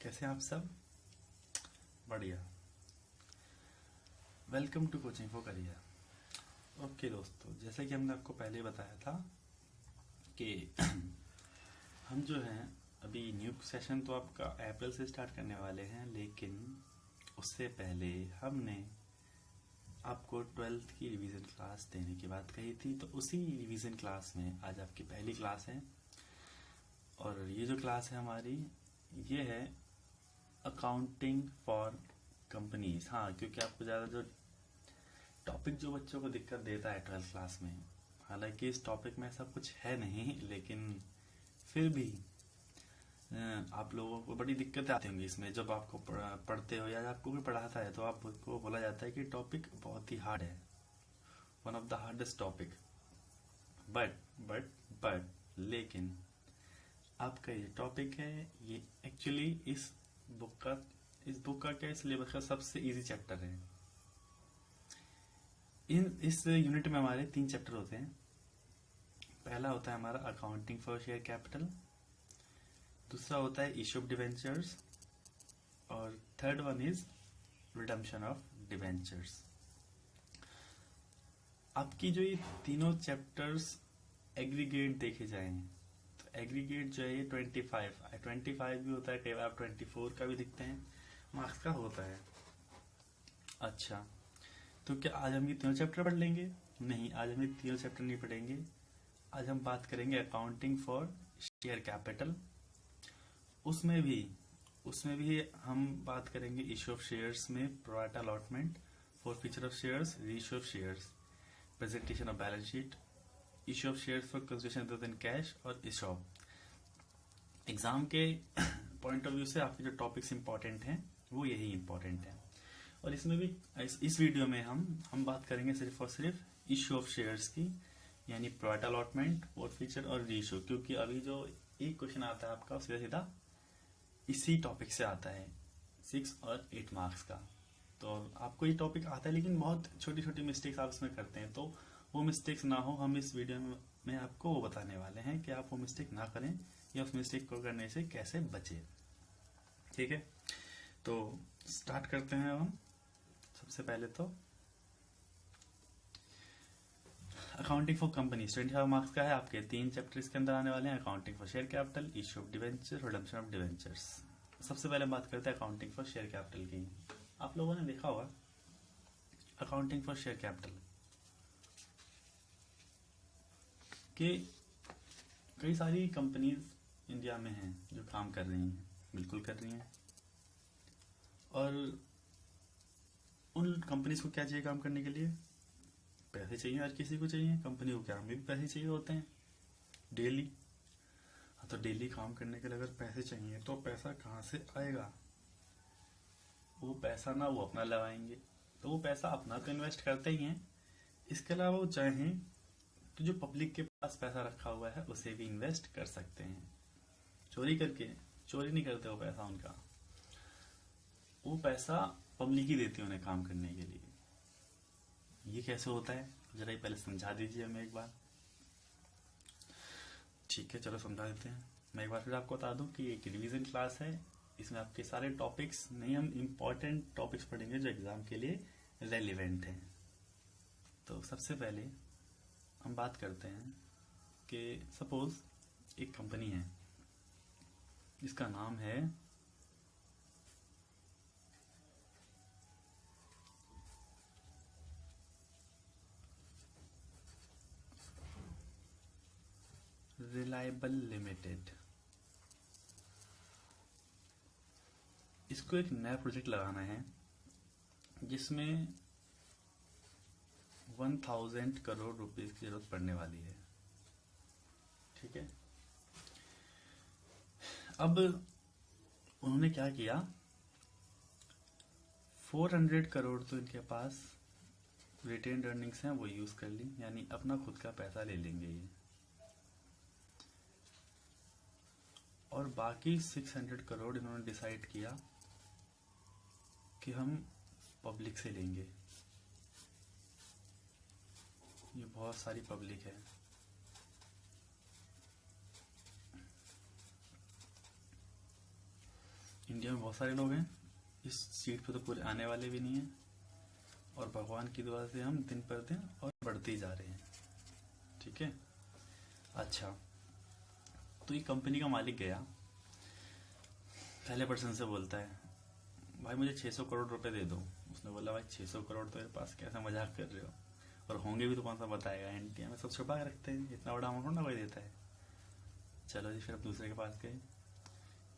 कैसे हैं आप सब? बढ़िया। Welcome to coaching for career. Okay दोस्तों, जैसे कि हमने आपको पहले बताया था कि हम जो हैं अभी न्यू सेशन तो आपका अप्रैल से स्टार्ट करने वाले हैं, लेकिन उससे पहले हमने आपको 12th की रिवीजन क्लास देने की बात कही थी। तो उसी रिवीजन क्लास में आज आपकी पहली क्लास है, और ये जो क्लास है हमारी, ये है अकाउंटिंग फॉर कंपनीज। हाँ, क्योंकि आपको ज़्यादा जो टॉपिक जो बच्चों को दिक्कत देता है 12th क्लास में, हालांकि इस टॉपिक में ऐसा कुछ है नहीं, लेकिन फिर भी आप लोगों को बड़ी दिक्कतें आती होंगी इसमें। जब आपको पढ़ते हो या आपको कोई पढ़ाता है तो आपको बोला जाता है कि टॉपिक बहुत ही हार्ड है, one of the hardest topic. But लेकिन आपका ये टॉपिक है, ये एक्चुअली इस बुक का क्या सिलेबस का सबसे इजी चैप्टर है। इस यूनिट में हमारे 3 चैप्टर होते हैं। पहला होता है हमारा अकाउंटिंग फॉर शेयर कैपिटल, दूसरा होता है इश्यू ऑफ डिवेंचर्स, और third one is redemption of debentures. आपकी जो ये तीनों चैप्टर्स एग्रीगेट देखे जाएं तो एग्रीगेट जो है ये 25 भी होता है, कई बार 24 का भी दिखते हैं, मार्क्स का होता है। अच्छा, तो क्या आज हम ये तीनों चैप्टर पढ़ लेंगे? नहीं, आज हम ये तीनों चैप्टर नहीं पढ़ेंगे। आज हम बात करेंगे अकाउंटिंग फॉर शेयर कैपिटल। उसमें भी हम बात करेंगे इश्यू ऑफ शेयर्स में pro rata allotment, forfeiture of shares, reissue of shares, presentation of balance sheet, issue of shares for consideration other than cash, और इशॉप। एग्जाम के पॉइंट ऑफ व्यू से आपके जो टॉपिक्स इंपॉर्टेंट हैं वो यही इंपॉर्टेंट है। और इसमें भी इस वीडियो में हम बात करेंगे सिर्फ और सिर्फ इश्यू ऑफ शेयर्स की, यानी प्रोराटा अलॉटमेंट, फॉरफीचर और रीइश्यू। क्योंकि अभी जो एक क्वेश्चन आता है आपका सीधा सीधा इसी टॉपिक से आता है, 6 और 8 मार्क्स का। तो आपको ये टॉपिक आता है, लेकिन बहुत छोटी छोटी मिस्टेक्स आप इसमें करते हैं, तो वो मिस्टेक्स ना हो, हम इस वीडियो में आपको वो बताने वाले हैं कि आप वो मिस्टेक ना करें या उस मिस्टेक को करने से कैसे बचे। ठीक है, तो स्टार्ट करते हैं हम। सबसे पहले तो अकाउंटिंग फॉर कंपनीज 25 मार्क्स का है, आपके 3 चैप्टर इसके अंदर आने वाले हैं। Accounting for share capital, issue of debenture, redemption of debentures. सबसे पहले बात करते हैं अकाउंटिंग फॉर शेयर कैपिटल की। आप लोगों ने देखा होगा अकाउंटिंग फॉर शेयर कैपिटल कि कई सारी कंपनीज इंडिया में हैं जो काम कर रही हैं, बिल्कुल कर रही हैं। और उन कंपनीज को क्या चाहिए काम करने के लिए? पैसे चाहिए, हर किसी को चाहिए। कंपनी को क्या, हमें भी पैसे चाहिए होते हैं डेली। हाँ, तो डेली काम करने के लिए अगर पैसे चाहिए तो पैसा कहाँ से आएगा? वो पैसा ना वो अपना लगाएंगे, तो वो पैसा अपना तो इन्वेस्ट करते ही हैं, इसके अलावा वो चाहें तो जो पब्लिक के पास पैसा रखा हुआ है उसे भी इन्वेस्ट कर सकते हैं। चोरी नहीं करते वो पैसा उनका, वो पैसा पब्लिक ही देती है उन्हें काम करने के लिए। ये कैसे होता है, जरा ये पहले समझा दीजिए हमें एक बार। ठीक है, चलो समझा देते हैं। मैं एक बार फिर आपको बता दूं कि एक रिवीजन क्लास है, इसमें आपके सारे टॉपिक्स नहीं, हम इम्पोर्टेंट टॉपिक्स पढ़ेंगे जो एग्जाम के लिए रेलिवेंट हैं। तो सबसे पहले हम बात करते हैं कि सपोज एक कंपनी है जिसका नाम है रिलायबल लिमिटेड। इसको एक नया प्रोजेक्ट लगाना है जिसमें 1000 करोड़ रुपीस की जरूरत पड़ने वाली है। ठीक है, अब उन्होंने क्या किया, 400 करोड़ तो इनके पास रिटेन्ड अर्निंग्स हैं, वो यूज कर ली, यानी अपना खुद का पैसा ले लेंगे ये। और बाकी 600 करोड़ इन्होंने डिसाइड किया कि हम पब्लिक से लेंगे। ये बहुत सारी पब्लिक है, इंडिया में बहुत सारे लोग हैं, इस सीट पे तो पूरे आने वाले भी नहीं हैं, और भगवान की दुआ से हम दिन पर दिन और बढ़ते ही जा रहे हैं। ठीक है। अच्छा, तो ये कंपनी का मालिक गया, पहले पर्सन से बोलता है भाई मुझे 600 करोड़ रुपए दे दो। उसने बोला भाई 600 करोड़ तो मेरे पास, कैसा मजाक कर रहे हो, और होंगे भी तो कौन सा बताएगा, इंडिया में सब छुपा के रखते हैं, इतना बड़ा अमाउंट ना कोई देता है। चलो जी, फिर अब दूसरे के पास गए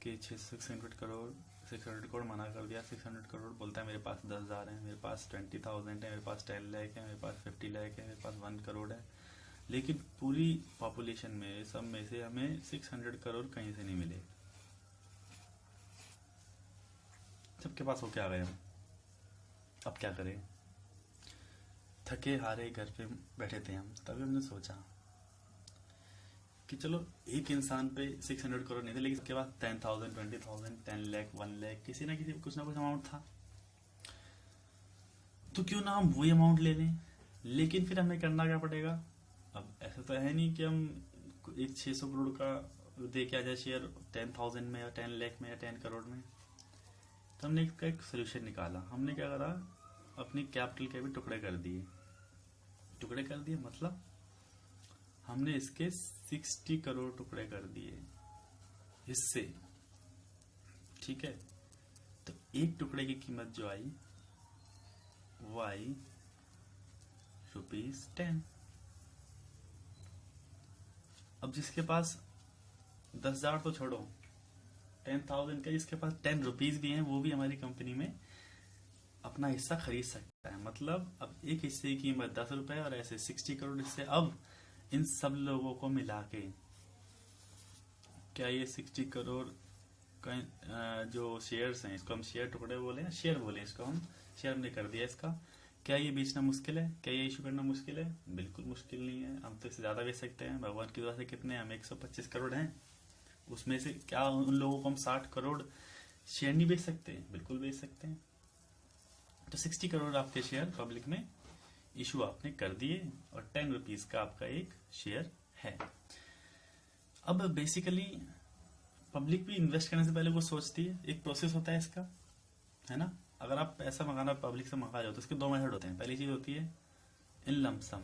कि 600 करोड़ मना कर दिया। 600 करोड़ बोलता है मेरे पास 10,000 है, मेरे पास 20,000 है, मेरे पास 10 लाख है, मेरे पास 50 लाख है, मेरे पास 1 करोड़ है। लेकिन पूरी पॉपुलेशन में सब में से हमें 600 करोड़ कहीं से नहीं मिले। सबके पास होके आ गए हम, अब क्या करें। थके हारे घर पे बैठे थे हम, तभी हमने सोचा कि चलो एक इंसान पे 600 करोड़ नहीं थे, लेकिन उसके पास 10,000, 20,000, 10 लाख, 1 लाख, किसी ना किसी कुछ ना कुछ अमाउंट था, तो क्यों ना हम वही अमाउंट ले लें। लेकिन फिर हमें करना क्या पड़ेगा। अब ऐसा तो है नहीं कि हम एक 600 करोड़ का दे के आ जाए शेयर 10,000 में या 10 लाख में या 10 करोड़ में। तो हमने इसका एक सोल्यूशन निकाला। हमने क्या करा, अपनी कैपिटल के भी टुकड़े कर दिए। टुकड़े कर दिए मतलब हमने इसके 60 करोड़ टुकड़े कर दिए हिस्से। ठीक है। तो एक टुकड़े की कीमत जो आई वो आई ₹10। अब जिसके पास 10,000 तो छोड़ो, 10,000 का जिसके पास 10 रुपीज भी हैं, वो भी हमारी कंपनी में अपना हिस्सा खरीद सकता है। मतलब अब एक हिस्से की कीमत 10 रुपए, और ऐसे 60 करोड़ हिस्से। अब इन सब लोगों को मिला के क्या ये 60 करोड़ का जो शेयर्स हैं, इसको हम शेयर टुकड़े बोले हैं, शेयर बोले इसको, हम शेयर हमने कर दिया इसका। क्या ये बेचना मुश्किल है, क्या ये इशू करना मुश्किल है? बिल्कुल मुश्किल नहीं है, हम तो इससे ज्यादा बेच सकते हैं। भगवान की दुआ से कितने, हम 125 करोड़ हैं, उसमें से क्या उन लोगों को हम 60 करोड़ शेयर नहीं बेच सकते? बिल्कुल बेच सकते हैं। तो 60 करोड़ आपके शेयर पब्लिक में इशू आपने कर दिए, और 10 रुपीज का आपका एक शेयर है। अब बेसिकली पब्लिक भी इन्वेस्ट करने से पहले वो सोचती है, एक प्रोसेस होता है इसका, है ना। अगर आप पैसा मंगाना पब्लिक से मंगा जाओ तो इसके 2 मेथड होते हैं। पहली चीज होती है इन लमसम।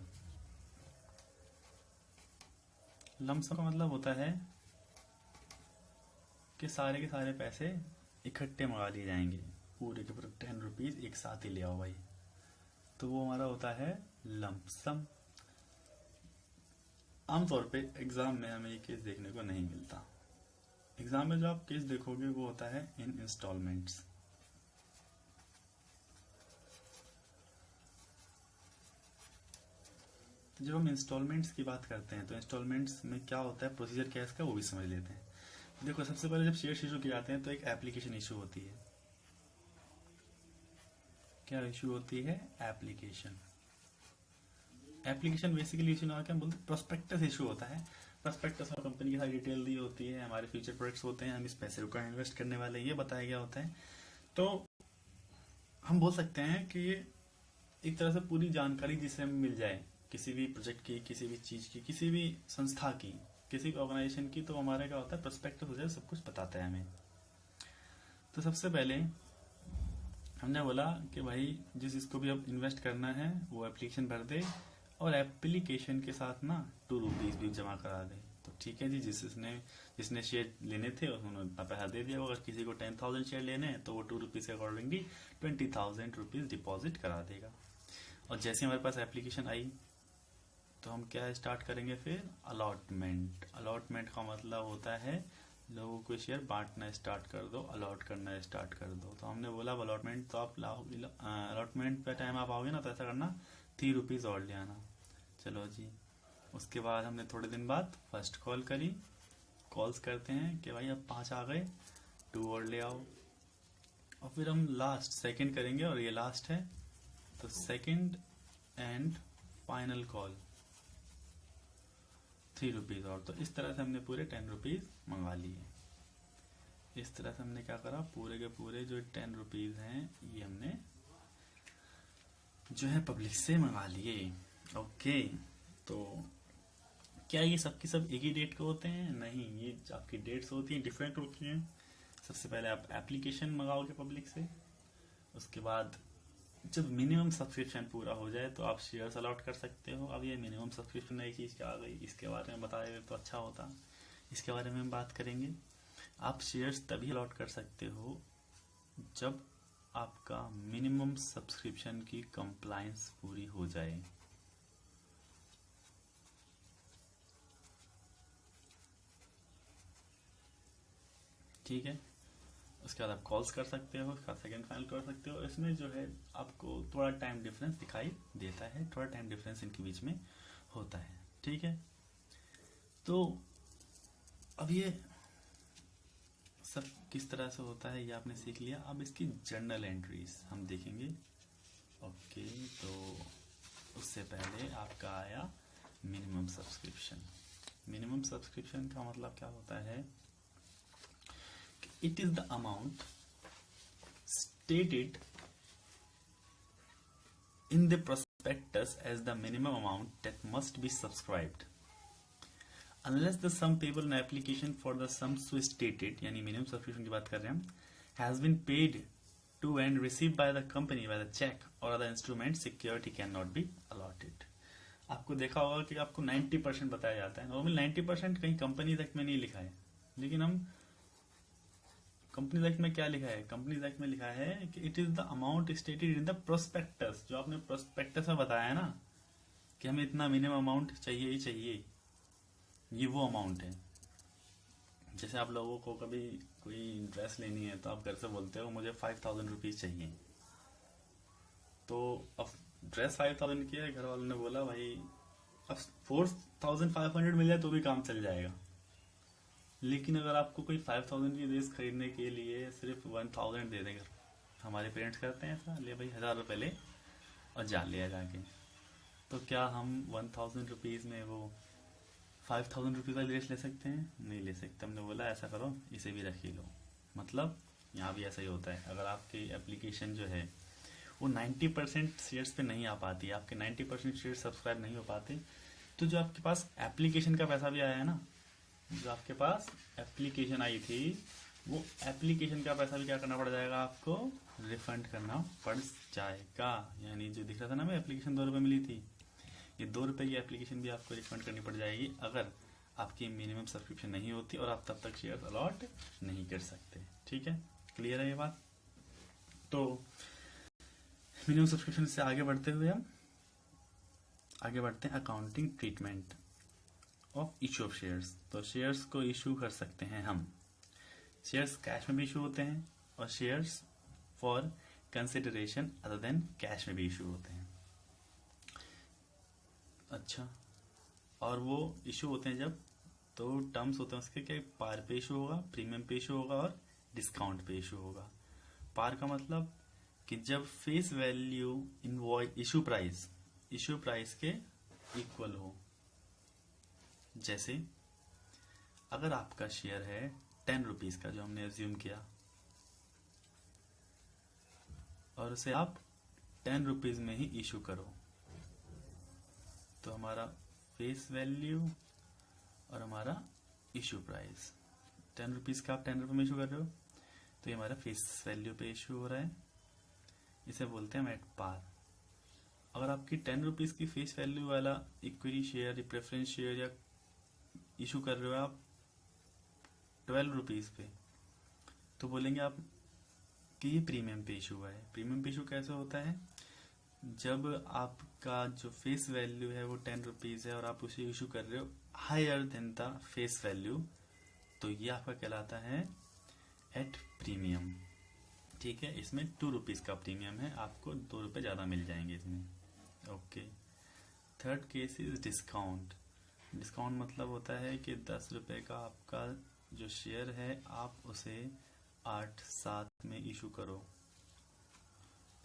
लमसम का मतलब होता है कि सारे के सारे पैसे इकट्ठे मंगा लिए जाएंगे, पूरे के पूरे 10 रुपीज एक साथ ही ले आओ भाई, तो वो हमारा होता है लमसम। आमतौर पे एग्जाम में हमें ये केस देखने को नहीं मिलता। एग्जाम में जो आप केस देखोगे वो होता है इन इंस्टॉलमेंट्स। तो जब हम इंस्टॉलमेंट्स की बात करते हैं तो इंस्टॉलमेंट्स में क्या होता है, प्रोसीजर क्या है इसका, वो भी समझ लेते हैं। देखो, सबसे पहले जब शेयर इशू किए जाते हैं तो एक एप्लीकेशन इशू होती है। क्या इशू होती है? एप्लीकेशन। एप्लीकेशन बेसिकली इशू ना, क्या बोलते हैं, प्रोस्पेक्टस इशू होता है। प्रोस्पेक्टस में कंपनी की सारी डिटेल दी होती है, हमारे फ्यूचर प्रोडक्ट्स होते हैं, हम इस पैसे को इन्वेस्ट करने वाले हैं, ये बताया गया होता है। तो हम बोल सकते हैं कि ये एक तरह से पूरी जानकारी जिसे हमें मिल जाए किसी भी प्रोजेक्ट की, किसी भी चीज की, किसी भी संस्था की, किसी भी ऑर्गेनाइजेशन की, तो हमारे क्या होता है, प्रोस्पेक्टस हो जाए, सब कुछ बताता है हमें। तो सबसे पहले हमने बोला कि भाई जिसको भी अब इन्वेस्ट करना है वो एप्लीकेशन भर दे, और एप्लीकेशन के साथ ना 2 रुपीज भी जमा करा दे। तो ठीक है जी, जिसने शेयर लेने थे उन्होंने उतना पैसा दे दिया। अगर किसी को 10,000 शेयर लेने हैं तो वो 2 रुपीज के अकॉर्डिंगली 20,000 रुपीज डिपॉजिट करा देगा। और जैसे हमारे पास एप्लीकेशन आई तो हम क्या स्टार्ट करेंगे फिर, अलॉटमेंट। अलॉटमेंट का मतलब होता है लोगों को शेयर बांटना स्टार्ट कर दो, अलॉट करना स्टार्ट कर दो। तो हमने बोला अलॉटमेंट, तो आप अलॉटमेंट पे टाइम आप आओगे ना तो ऐसा करना 3 रुपीज और ले आना। चलो जी, उसके बाद हमने थोड़े दिन बाद फर्स्ट कॉल करी। कॉल्स करते हैं कि भाई अब 5 आ गए, 2 और ले आओ। और फिर हम लास्ट सेकंड करेंगे, और ये लास्ट है, तो second and final call 3 rupees और। तो इस तरह से हमने पूरे 10 रुपीज मंगा लिए। इस तरह से हमने क्या करा, पूरे के पूरे जो 10 रुपीज हैं ये हमने जो है पब्लिक से मंगा लिए। ओके, तो क्या ये सबकी सब एक ही डेट के होते हैं? नहीं, ये आपकी डेट्स होती हैं, डिफरेंट होती हैं। सबसे पहले आप एप्लीकेशन मंगाओगे पब्लिक से, उसके बाद जब मिनिमम सब्सक्रिप्शन पूरा हो जाए तो आप शेयर्स अलॉट कर सकते हो। अब ये मिनिमम सब्सक्रिप्शन नई चीज़ क्या आ गई, इसके बारे में बताए तो अच्छा होता, इसके बारे में हम बात करेंगे। आप शेयर्स तभी अलॉट कर सकते हो जब आपका मिनिमम सब्सक्रिप्शन की कंप्लायंस पूरी हो जाए। ठीक है, उसके बाद आप कॉल्स कर सकते हो, उसका सेकंड फाइनल कर सकते हो। इसमें जो है आपको थोड़ा टाइम डिफरेंस दिखाई देता है, थोड़ा टाइम डिफरेंस इनके बीच में होता है। ठीक है, तो अब ये सब किस तरह से होता है ये आपने सीख लिया। अब इसकी जर्नल एंट्रीज हम देखेंगे। ओके, तो उससे पहले आपका आया मिनिमम सब्सक्रिप्शन। मिनिमम सब्सक्रिप्शन का मतलब क्या होता है, it is the amount stated in the prospectus as the minimum amount that must be subscribed unless the sum payable in application for the sum so stated, यानी minimum subscription की बात कर रहे हैं हम, has been paid to and received by the company by the check or other instrument, security cannot be allotted। आपको देखा होगा कि आपको 90% बताया जाता है, नॉर्मल 90% कहीं कंपनी एक्ट में नहीं लिखा है, लेकिन हम कंपनी एक्ट में क्या लिखा है, कंपनी एक्ट में लिखा है कि it is the amount stated in the prospectus. जो आपने प्रोस्पेक्टस में बताया है ना कि हमें इतना मिनिमम अमाउंट चाहिए ही चाहिए, ये वो अमाउंट है। जैसे आप लोगों को कभी कोई ड्रेस लेनी है तो आप घर से बोलते हो मुझे 5000 रुपीज चाहिए, तो अब ड्रेस 5000 की है, घर वालों ने बोला भाई अब 4500 मिल जाए तो भी काम चल जाएगा। लेकिन अगर आपको कोई 5000 की ड्रेस खरीदने के लिए सिर्फ 1000 दे देगा, हमारे पेरेंट्स करते हैं ऐसा, ले भाई 1000 रुपये ले और जा लिया जाके, तो क्या हम 1000 रुपीज में वो 5000 रुपीज का ड्रेस ले सकते हैं? नहीं ले सकते। हमने बोला ऐसा करो इसे भी रख ही लो। मतलब यहाँ भी ऐसा ही होता है, अगर आपकी एप्लीकेशन जो है वो 90% शेयर्स पे नहीं आ पाती, आपके 90% शेयर सब्सक्राइब नहीं हो पाते, तो जो आपके पास एप्लीकेशन का पैसा भी आया है ना, जो आपके पास एप्लीकेशन आई थी, वो एप्लीकेशन का पैसा भी क्या करना पड़ जाएगा, आपको रिफंड करना पड़ जाएगा। यानी जो दिख रहा था ना मैं एप्लीकेशन 2 रुपये मिली थी, ये 2 रुपये की एप्लीकेशन भी आपको रिफंड करनी पड़ जाएगी अगर आपकी मिनिमम सब्सक्रिप्शन नहीं होती और आप तब तक शेयर अलॉट नहीं कर सकते। ठीक है, क्लियर है ये बात। तो मिनिमम सब्सक्रिप्शन से आगे बढ़ते हुए हम आगे बढ़ते हैं accounting treatment of issue of shares. तो शेयर्स को इशू कर सकते हैं हम, शेयर्स कैश में भी इशू होते हैं और shares for consideration other than cash में भी इशू होते हैं। अच्छा, और वो इशू होते हैं जब, तो टर्म्स होते हैं उसके, क्या पार पे इशू होगा, प्रीमियम पे इशू होगा और डिस्काउंट पे इशू होगा। पार का मतलब कि जब face value invoice issue price के इक्वल हो। जैसे अगर आपका शेयर है 10 रुपीज का, जो हमने एज्यूम किया, और उसे आप 10 रुपीज में ही इशू करो, तो हमारा फेस वैल्यू और हमारा इशू प्राइस 10 रुपीज का आप 10 रुपये में इशू कर रहे हो, तो ये हमारा फेस वैल्यू पे इशू हो रहा है, इसे बोलते हैं एट पार। अगर आपकी 10 रुपीज की फेस वैल्यू वाला इक्विटी शेयर या प्रेफरेंस शेयर या इशू कर रहे हो आप 12 रुपीज पे, तो बोलेंगे आप कि ये प्रीमियम पे इशू हुआ है। प्रीमियम पे इशू कैसे होता है, जब आपका जो फेस वैल्यू है वो 10 रुपीज है और आप उसे इशू कर रहे हो higher than the face value, तो ये आपका कहलाता है एट प्रीमियम। ठीक है, इसमें 2 रुपीज का प्रीमियम है, आपको 2 रुपये ज्यादा मिल जाएंगे इसमें। Okay, third case is discount. Discount मतलब होता है कि 10 रुपये का आपका जो शेयर है आप उसे 8-7 में इशू करो।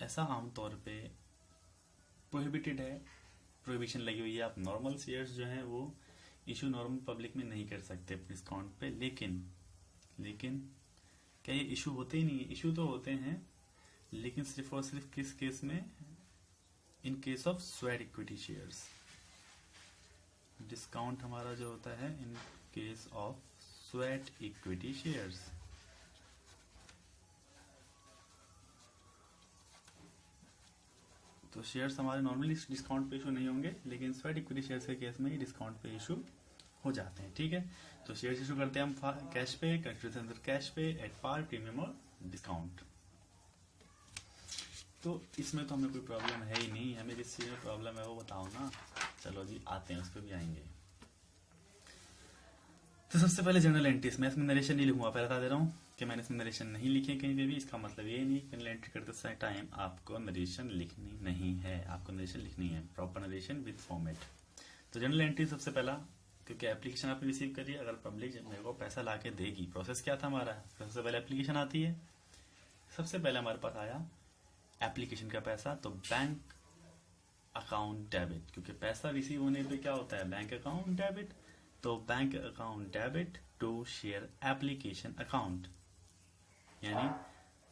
ऐसा आमतौर पे प्रोहिबिटेड है, प्रोहिबिशन लगी हुई है, आप नॉर्मल शेयर्स जो हैं वो इशू नॉर्मल पब्लिक में नहीं कर सकते डिस्काउंट पे। लेकिन क्या ये इशू होते ही नहीं है? इशू तो होते हैं, लेकिन सिर्फ और सिर्फ किस केस में, in case of sweat equity shares. Discount हमारा जो होता है in case of sweat equity shares. Shares हमारे नॉर्मली डिस्काउंट पे इशू नहीं होंगे, लेकिन स्वेट इक्विटी शेयर्स के केस में ही डिस्काउंट पे इशू हो जाते हैं। ठीक है, तो शेयर्स इशू करते हैं हम कैश पे, कंसिडरेशन कैश पे, एट पार, प्रीमियम और डिस्काउंट। तो इसमें तो हमें कोई प्रॉब्लम है ही नहीं, हमें जिस चीज में प्रॉब्लम है वो बताओ ना। चलो जी आते हैं, उस पर भी आएंगे। तो सबसे पहले जनरल एंट्रीज, मैं इसमें नरेशन नहीं लिखूंगा, पहले बता दे रहा हूँ कि मैंने इसमें नरेशन नहीं लिखी है कहीं पे भी। इसका मतलब ये नहीं जनरल एंट्री करते समय टाइम आपको नरेशन लिखनी नहीं है, आपको नरेशन लिखनी है, प्रॉपर नरेशन विद फॉर्मेट। तो जनरल एंट्री सबसे पहला, क्योंकि एप्लीकेशन आपने रिसीव करी है, अगर पब्लिक मेरे को पैसा ला के देगी, प्रोसेस क्या था हमारा, सबसे पहले एप्लीकेशन आती है। सबसे पहले हमारे पास आया एप्लीकेशन का पैसा, तो बैंक अकाउंट डेबिट, क्योंकि पैसा रिसीव होने पे क्या होता है, बैंक अकाउंट डेबिट। तो bank account debit to share application account, यानी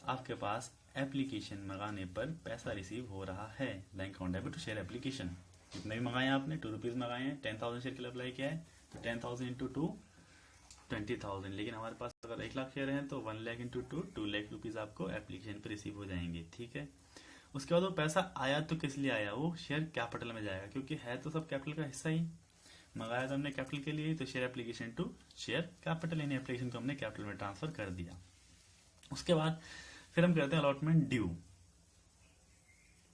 आपके पास एप्लीकेशन मंगाने पर पैसा रिसीव हो रहा है, bank account debit to share application. कितने भी मंगाए आपने, ₹2 मंगाए हैं, 10,000 शेयर के लिए अप्लाई किया है, तो 10,000 इंटू 2 20,000। लेकिन हमारे पास अगर 1 लाख शेयर हैं तो 1 लाख इंटू 2 लाख रुपीज आपको एप्लीकेशन पे रिसीव हो जाएंगे। ठीक है, उसके बाद वो पैसा आया तो किस लिए आया, वो शेयर कैपिटल में जाएगा, क्योंकि है तो सब कैपिटल का हिस्सा ही, मंगाया तो हमने कैपिटल के लिए, तो share application to share capital, यानी एप्लीकेशन को हमने कैपिटल में ट्रांसफर कर दिया। उसके बाद फिर हम करते हैं अलॉटमेंट ड्यू,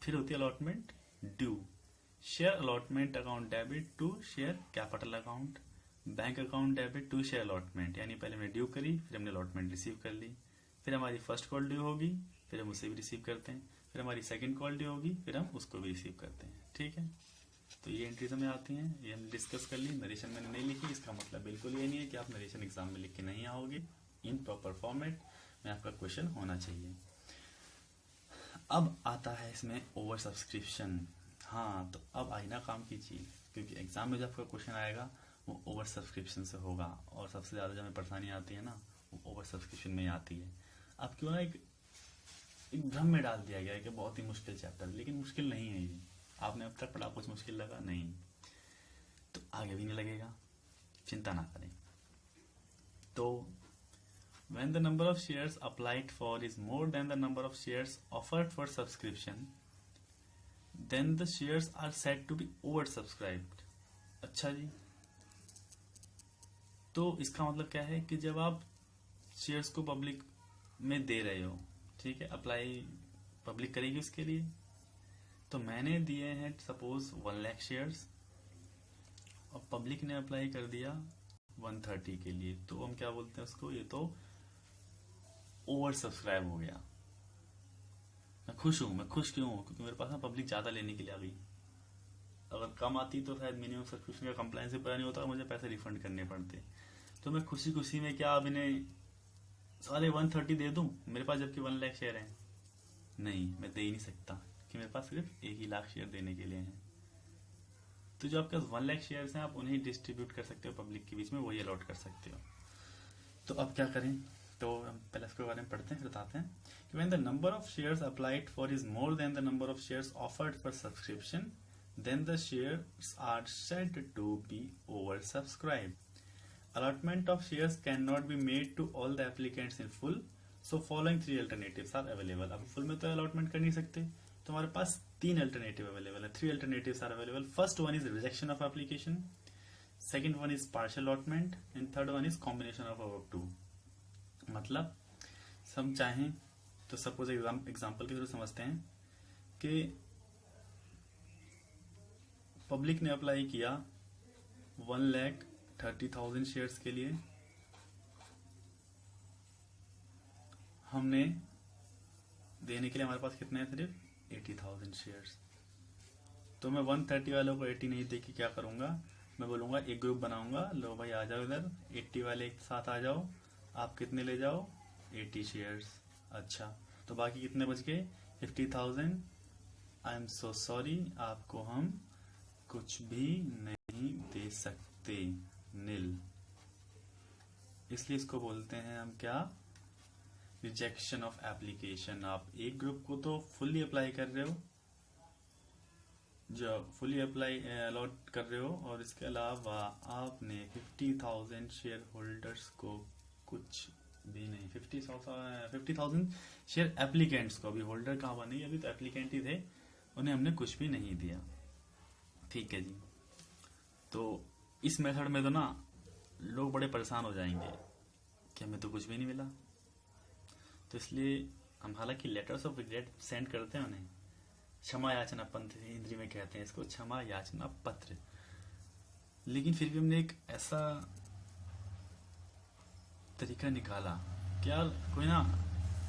फिर होती है allotment due, share allotment account debit to share capital account, bank account debit to share allotment, यानी पहले हमने ड्यू करी, फिर हमने अलॉटमेंट रिसीव कर ली, फिर हमारी फर्स्ट कॉल ड्यू होगी, फिर हम उसे भी रिसीव करते हैं, फिर हमारी सेकंड कॉल ड्यू होगी, फिर हम उसको भी रिसीव करते हैं। ठीक है, तो ये एंट्रीज हमें आती हैं, ये हमने डिस्कस कर ली। नरेशन मैंने नहीं लिखी, इसका मतलब बिल्कुल ये नहीं है कि आप नरेशन एग्जाम में लिख के नहीं आओगे, इन प्रॉपर फॉर्मेट में आपका क्वेश्चन होना चाहिए। अब आता है इसमें ओवर सब्सक्रिप्शन। हाँ, तो अब आई ना काम की चीज, क्योंकि एग्जाम में जब आपका क्वेश्चन आएगा वो ओवर सब्सक्रिप्शन से होगा, और सबसे ज्यादा जो हमें परेशानी आती है ना वो ओवर सब्सक्रिप्शन में ही आती है। अब क्यों ना एक भ्रम में डाल दिया गया है कि बहुत ही मुश्किल चैप्टर, लेकिन मुश्किल नहीं है ये। आपने अब तक पढ़ा, कुछ मुश्किल लगा नहीं, तो आगे भी नहीं लगेगा, चिंता ना करें। तो when the number of shares applied for is more than the number of shares offered for subscription, then the shares are said to be oversubscribed। अच्छा जी, तो इसका मतलब क्या है कि जब आप शेयर्स को पब्लिक में दे रहे हो, ठीक है, अप्लाई पब्लिक करेगी उसके लिए, तो मैंने दिए हैं सपोज 1 लाख शेयर्स और पब्लिक ने अप्लाई कर दिया 130 के लिए, तो हम क्या बोलते हैं उसको, ये तो ओवर सब्सक्राइब हो गया। मैं खुश हूं, मैं खुश क्यों हूं, क्योंकि मेरे पास ना पब्लिक ज्यादा लेने के लिए आ गई। अगर कम आती तो शायद मिनिमम सब्सक्रिप्शन का कंप्लायंस पूरा नहीं होता, मुझे पैसे रिफंड करने पड़ते। तो मैं खुशी खुशी में क्या अब इन्हें सारे 130 दे दूं, मेरे पास जबकि 1 लाख शेयर हैं? नहीं, मैं दे ही नहीं सकता, कि मेरे पास सिर्फ 1 ही लाख शेयर देने के लिए हैं। तो जो आपके पास 1 लाख शेयर हैं, आप उन्हें डिस्ट्रीब्यूट कर सकते हो पब्लिक के बीच में, वही अलॉट कर सकते हो। तो अब क्या करें, तो हम पहले इसके बारे में पढ़ते हैं, फिर बताते हैं कि when the number of shares applied for is more than the number of shares offered for subscription, then the shares are said to be oversubscribed. Allotment of shares cannot be made to all the applicants in full, so following 3 alternatives are available। अब full में तो allotment कर नहीं सकते, तो हमारे पास 3 alternative available है, 3 alternatives are available। First one is rejection of application, second one is partial allotment, and third one is combination of above two. मतलब हम चाहें तो सपोज एग्जाम्पल के थ्रू समझते हैं कि पब्लिक ने अप्लाई किया 1,30,000 शेयर्स के लिए, हमने देने के लिए हमारे पास कितने हैं, सिर्फ 80,000 शेयर्स। तो मैं 130 वालों को 80 नहीं दे के क्या करूंगा, मैं बोलूंगा एक ग्रुप बनाऊंगा, लो भाई आ जाओ इधर, 80 वाले एक साथ आ जाओ, आप कितने ले जाओ, 80 शेयर्स। अच्छा, तो बाकी कितने बच गए, 50,000। आई एम सो सॉरी, आपको हम कुछ भी नहीं दे सकते, नील। इसलिए इसको बोलते हैं हम क्या, रिजेक्शन ऑफ एप्लीकेशन। आप एक ग्रुप को तो फुल्ली अप्लाई कर रहे हो, जो फुल्ली अप्लाई अलॉट कर रहे हो, और इसके अलावा आपने 50,000 शेयर होल्डर्स को कुछ भी नहीं, 50,000 शेयर एप्लीकेंट्स को, अभी होल्डर कहाँ बने, अभी तो एप्लीकेंट ही थे, उन्हें हमने कुछ भी नहीं दिया। ठीक है जी। तो इस मेथड में तो ना लोग बड़े परेशान हो जाएंगे कि हमें तो कुछ भी नहीं मिला। तो इसलिए हम हालांकि लेटर्स ऑफ रिग्रेट सेंड करते हैं उन्हें, क्षमा याचना पत्र हिंदी में कहते हैं इसको, क्षमा याचना पत्र, लेकिन फिर भी हमने एक ऐसा तरीका निकाला कि यार कोई ना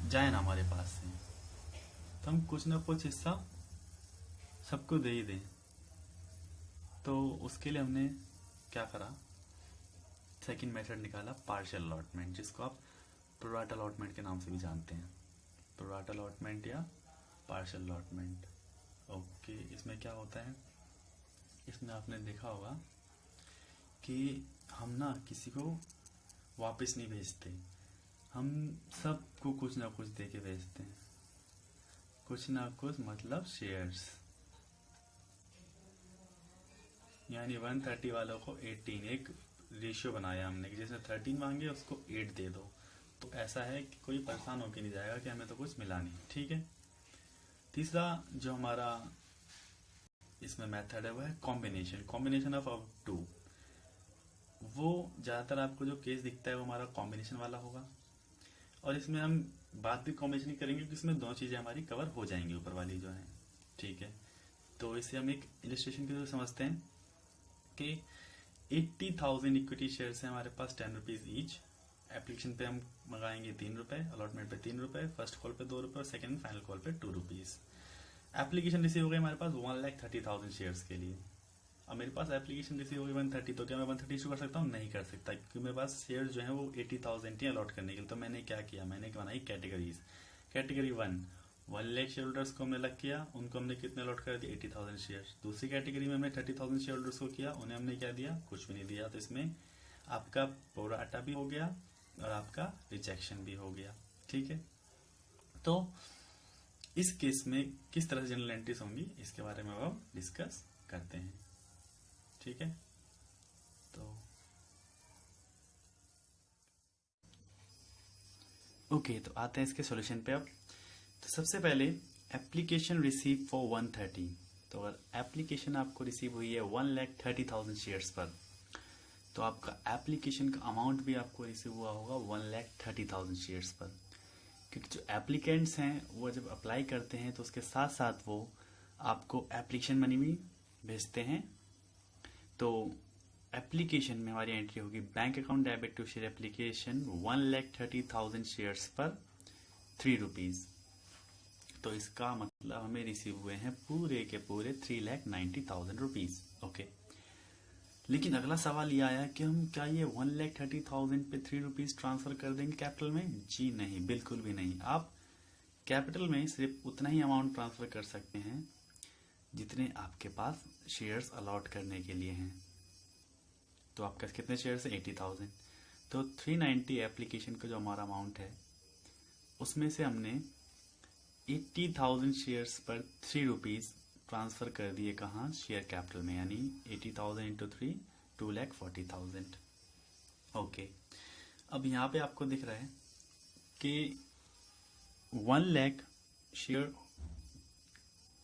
जाए ना हमारे पास से, तो हम कुछ ना कुछ हिस्सा सबको दे ही दें। तो उसके लिए हमने क्या करा, सेकंड मेथड निकाला, पार्शियल अलॉटमेंट, जिसको आप प्रोराटा अलॉटमेंट के नाम से भी जानते हैं। प्रोराटा अलॉटमेंट या पार्शियल अलॉटमेंट। ओके, इसमें क्या होता है, इसमें आपने देखा होगा कि हम ना किसी को वापस नहीं भेजते, हम सबको कुछ ना कुछ दे के भेजते हैं। कुछ ना कुछ मतलब शेयर्स, यानी 130 वालों को 18, एक रेशियो बनाया हमने कि जिसने 13 मांगे उसको 8 दे दो। तो ऐसा है कि कोई परेशान होकर नहीं जाएगा कि हमें तो कुछ मिला नहीं। ठीक है। तीसरा जो हमारा इसमें मेथड है वो है कॉम्बिनेशन ऑफ टू। वो ज़्यादातर आपको जो केस दिखता है वो हमारा कॉम्बिनेशन वाला होगा, और इसमें हम बात भी कॉम्बिनेशन करेंगे कि इसमें दोनों चीज़ें हमारी कवर हो जाएंगी ऊपर वाली जो है। ठीक है। तो इसे हम एक इलिस्ट्रेशन के थ्रू समझते हैं कि 80,000 इक्विटी शेयर है हमारे पास, 10 रुपीज ईच। एप्लीकेशन पे हम मंगाएंगे 3 रुपए, अलॉटमेंट पे 3 रुपए, फर्स्ट कॉल पे 2 रुपए और सेकंड फाइनल कॉल पे 2 रुपीज। एप्लीकेशन रिसीव हो गई हमारे पास 1,30,000 शेयर्स के लिए। अब मेरे पास एप्लीकेशन रिसीव हो गई 130, तो क्या मैं 130 इशू कर सकता हूँ? नहीं कर सकता, क्योंकि मेरे पास शेयर जो है वो 80,000 ही अलॉट करने के लिए। तो मैंने क्या किया, मैंने बनाई categories. Category 1 lakh share holders को हमने अलग किया, उनको हमने कितने अलॉट कर दिए? 80,000 शेयर। दूसरी कैटेगरी में हमने 30,000 शेयर होल्डर्स को किया, उन्हें हमने क्या दिया? कुछ भी नहीं दिया। तो इसमें आपका प्रोराटा भी हो गया और आपका रिजेक्शन भी हो गया। ठीक है। तो इस केस में किस तरह से जनरल एंट्रीज होंगी इसके बारे में अब डिस्कस करते हैं। ठीक है। तो ओके, तो आते हैं इसके सॉल्यूशन पे अब। तो सबसे पहले एप्लीकेशन रिसीव फॉर 130। तो अगर एप्लीकेशन आपको रिसीव हुई है 1,30,000 शेयर्स पर, तो आपका एप्लीकेशन का अमाउंट भी आपको रिसीव हुआ होगा 1,30,000 शेयर्स पर। क्योंकि जो एप्लीकेंट्स हैं वो जब अप्लाई करते हैं तो उसके साथ साथ वो आपको एप्लीकेशन मनी भी भेजते हैं। तो एप्लीकेशन में हमारी एंट्री होगी bank account debit to share application 1,30,000 shares पर 3 रुपीज। तो इसका मतलब हमें रिसीव हुए हैं पूरे के पूरे 3,90,000 रुपीज। ओके। लेकिन अगला सवाल ये आया कि हम क्या ये 1,30,000 पे 3 रुपीज ट्रांसफर कर देंगे कैपिटल में? जी नहीं, बिल्कुल भी नहीं। आप कैपिटल में सिर्फ उतना ही अमाउंट ट्रांसफर कर सकते हैं जितने आपके पास शेयर्स अलॉट करने के लिए हैं। तो आपके पास कितने शेयर्स हैं? 80,000। तो 390 एप्लीकेशन का जो हमारा अमाउंट है उसमें से हमने 80,000 शेयर्स पर 3 रुपीज ट्रांसफर कर दिए कहाँ? शेयर कैपिटल में, यानी 80,000 इंटू 3 2,40,000। ओके। अब यहाँ पे आपको दिख रहा है कि 1 लाख शेयर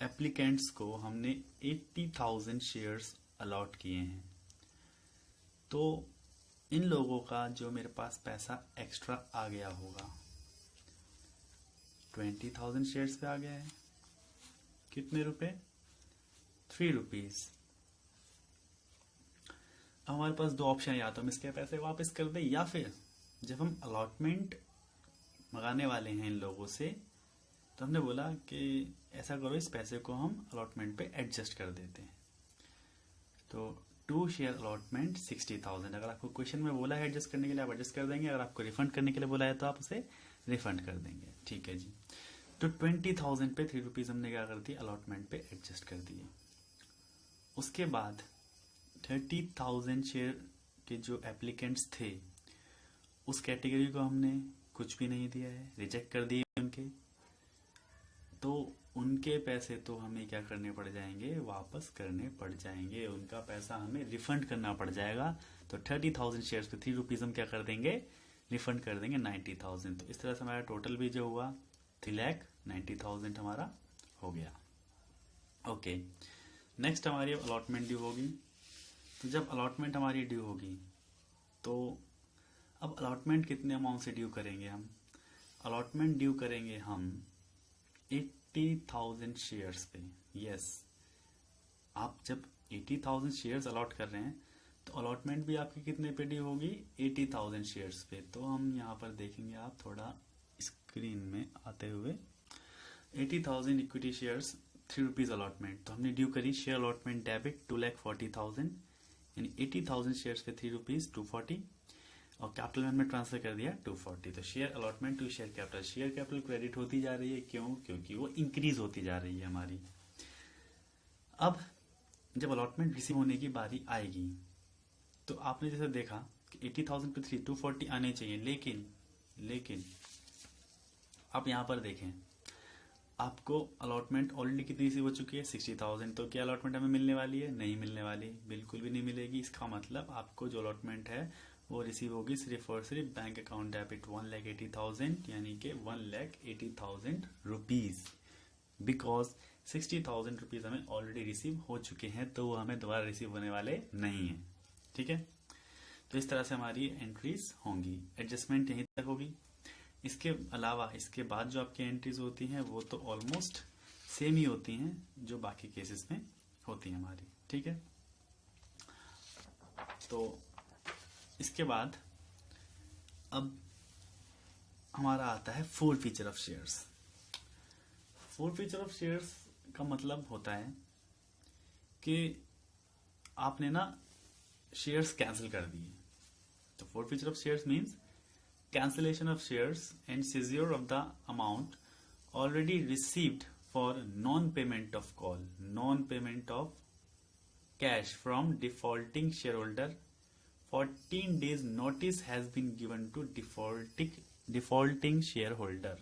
एप्लीकेंट्स को हमने 80,000 शेयर्स अलॉट किए हैं। तो इन लोगों का जो मेरे पास पैसा एक्स्ट्रा आ गया होगा 20,000 शेयर्स पे आ गया है। कितने रुपए? 3 रुपीज। अब हमारे पास दो ऑप्शन है, या तो हम इसके पैसे वापस कर दें, या फिर जब हम अलॉटमेंट मंगाने वाले हैं इन लोगों से तो हमने बोला कि ऐसा करो, इस पैसे को हम अलॉटमेंट पे एडजस्ट कर देते हैं। तो 2 शेयर अलॉटमेंट 60,000। अगर आपको क्वेश्चन में बोला है एडजस्ट करने के लिए आप एडजस्ट कर देंगे, अगर आपको रिफंड करने के लिए बोला है तो आप उसे रिफंड कर देंगे। ठीक है जी। तो 20,000 पे 3 रुपीज हमने क्या कर दिया? अलॉटमेंट पे एडजस्ट कर दिए। उसके बाद 30,000 शेयर के जो एप्लीकेंट्स थे उस कैटेगरी को हमने कुछ भी नहीं दिया है, रिजेक्ट कर दिए उनके। तो उनके पैसे तो हमें क्या करने पड़ जाएंगे? वापस करने पड़ जाएंगे, उनका पैसा हमें रिफंड करना पड़ जाएगा। तो 30,000 शेयर्स पे 3 रुपीज हम क्या कर देंगे? रिफंड कर देंगे 90,000। तो इस तरह से हमारा टोटल भी जो हुआ 3,90,000 हमारा हो गया। ओके, नेक्स्ट हमारी अब अलॉटमेंट ड्यू होगी। तो जब अलॉटमेंट हमारी ड्यू होगी तो अब अलॉटमेंट कितने अमाउंट से ड्यू करेंगे हम? अलॉटमेंट ड्यू करेंगे हम 80,000 शेयर्स पे। यस, आप जब 80,000 शेयर्स अलॉट कर रहे हैं तो अलॉटमेंट भी आपकी कितने पे ड्यू होगी? 80,000 शेयर्स पे। तो हम यहाँ पर देखेंगे, आप थोड़ा स्क्रीन में आते हुए, 80,000 इक्विटी शेयर्स, 3 रुपीज अलॉटमेंट। तो हमने ड्यू करी शेयर अलॉटमेंट डेबिट 2,40,000, यानी 80,000 शेयर्स पे 3 रुपीज 240, और कैपिटल में हमने ट्रांसफर कर दिया 240। तो share allotment to share capital, share capital credit होती जा रही है। क्यों? क्योंकि वो इंक्रीज होती जा रही है हमारी। अब जब अलॉटमेंट रिसीव होने की बारी आएगी तो आपने जैसे देखा कि 80,000 पे 240 आने चाहिए, लेकिन आप यहाँ पर देखें, आपको अलॉटमेंट ऑलरेडी कितनी रिसीव हो चुकी है? 60,000। तो क्या अलॉटमेंट हमें मिलने वाली है? नहीं मिलने वाली, बिल्कुल भी नहीं मिलेगी। इसका मतलब आपको जो अलॉटमेंट है वो रिसीव होगी सिर्फ और सिर्फ बैंक अकाउंट डेबिट 1,80,000, यानी कि 1,80,000 रुपीज, बिकॉज 60,000 रुपीज हमें ऑलरेडी रिसीव हो चुके हैं, तो वो हमें दोबारा रिसीव होने वाले नहीं है। ठीक है, तो इस तरह से हमारी एंट्रीज होंगी। एडजस्टमेंट यहीं तक होगी। इसके अलावा इसके बाद जो आपकी एंट्रीज होती हैं वो तो ऑलमोस्ट सेम ही होती हैं जो बाकी केसेस में होती हैं हमारी। ठीक है, तो इसके बाद अब हमारा आता है four feature of shares. Four feature of shares का मतलब होता है कि आपने ना शेयर्स कैंसिल कर दिए। तो four feature of shares means cancellation of shares and seizure of the amount already received for non-payment of call, non-payment of cash from defaulting shareholder. 14 days notice has been given to defaulting shareholder.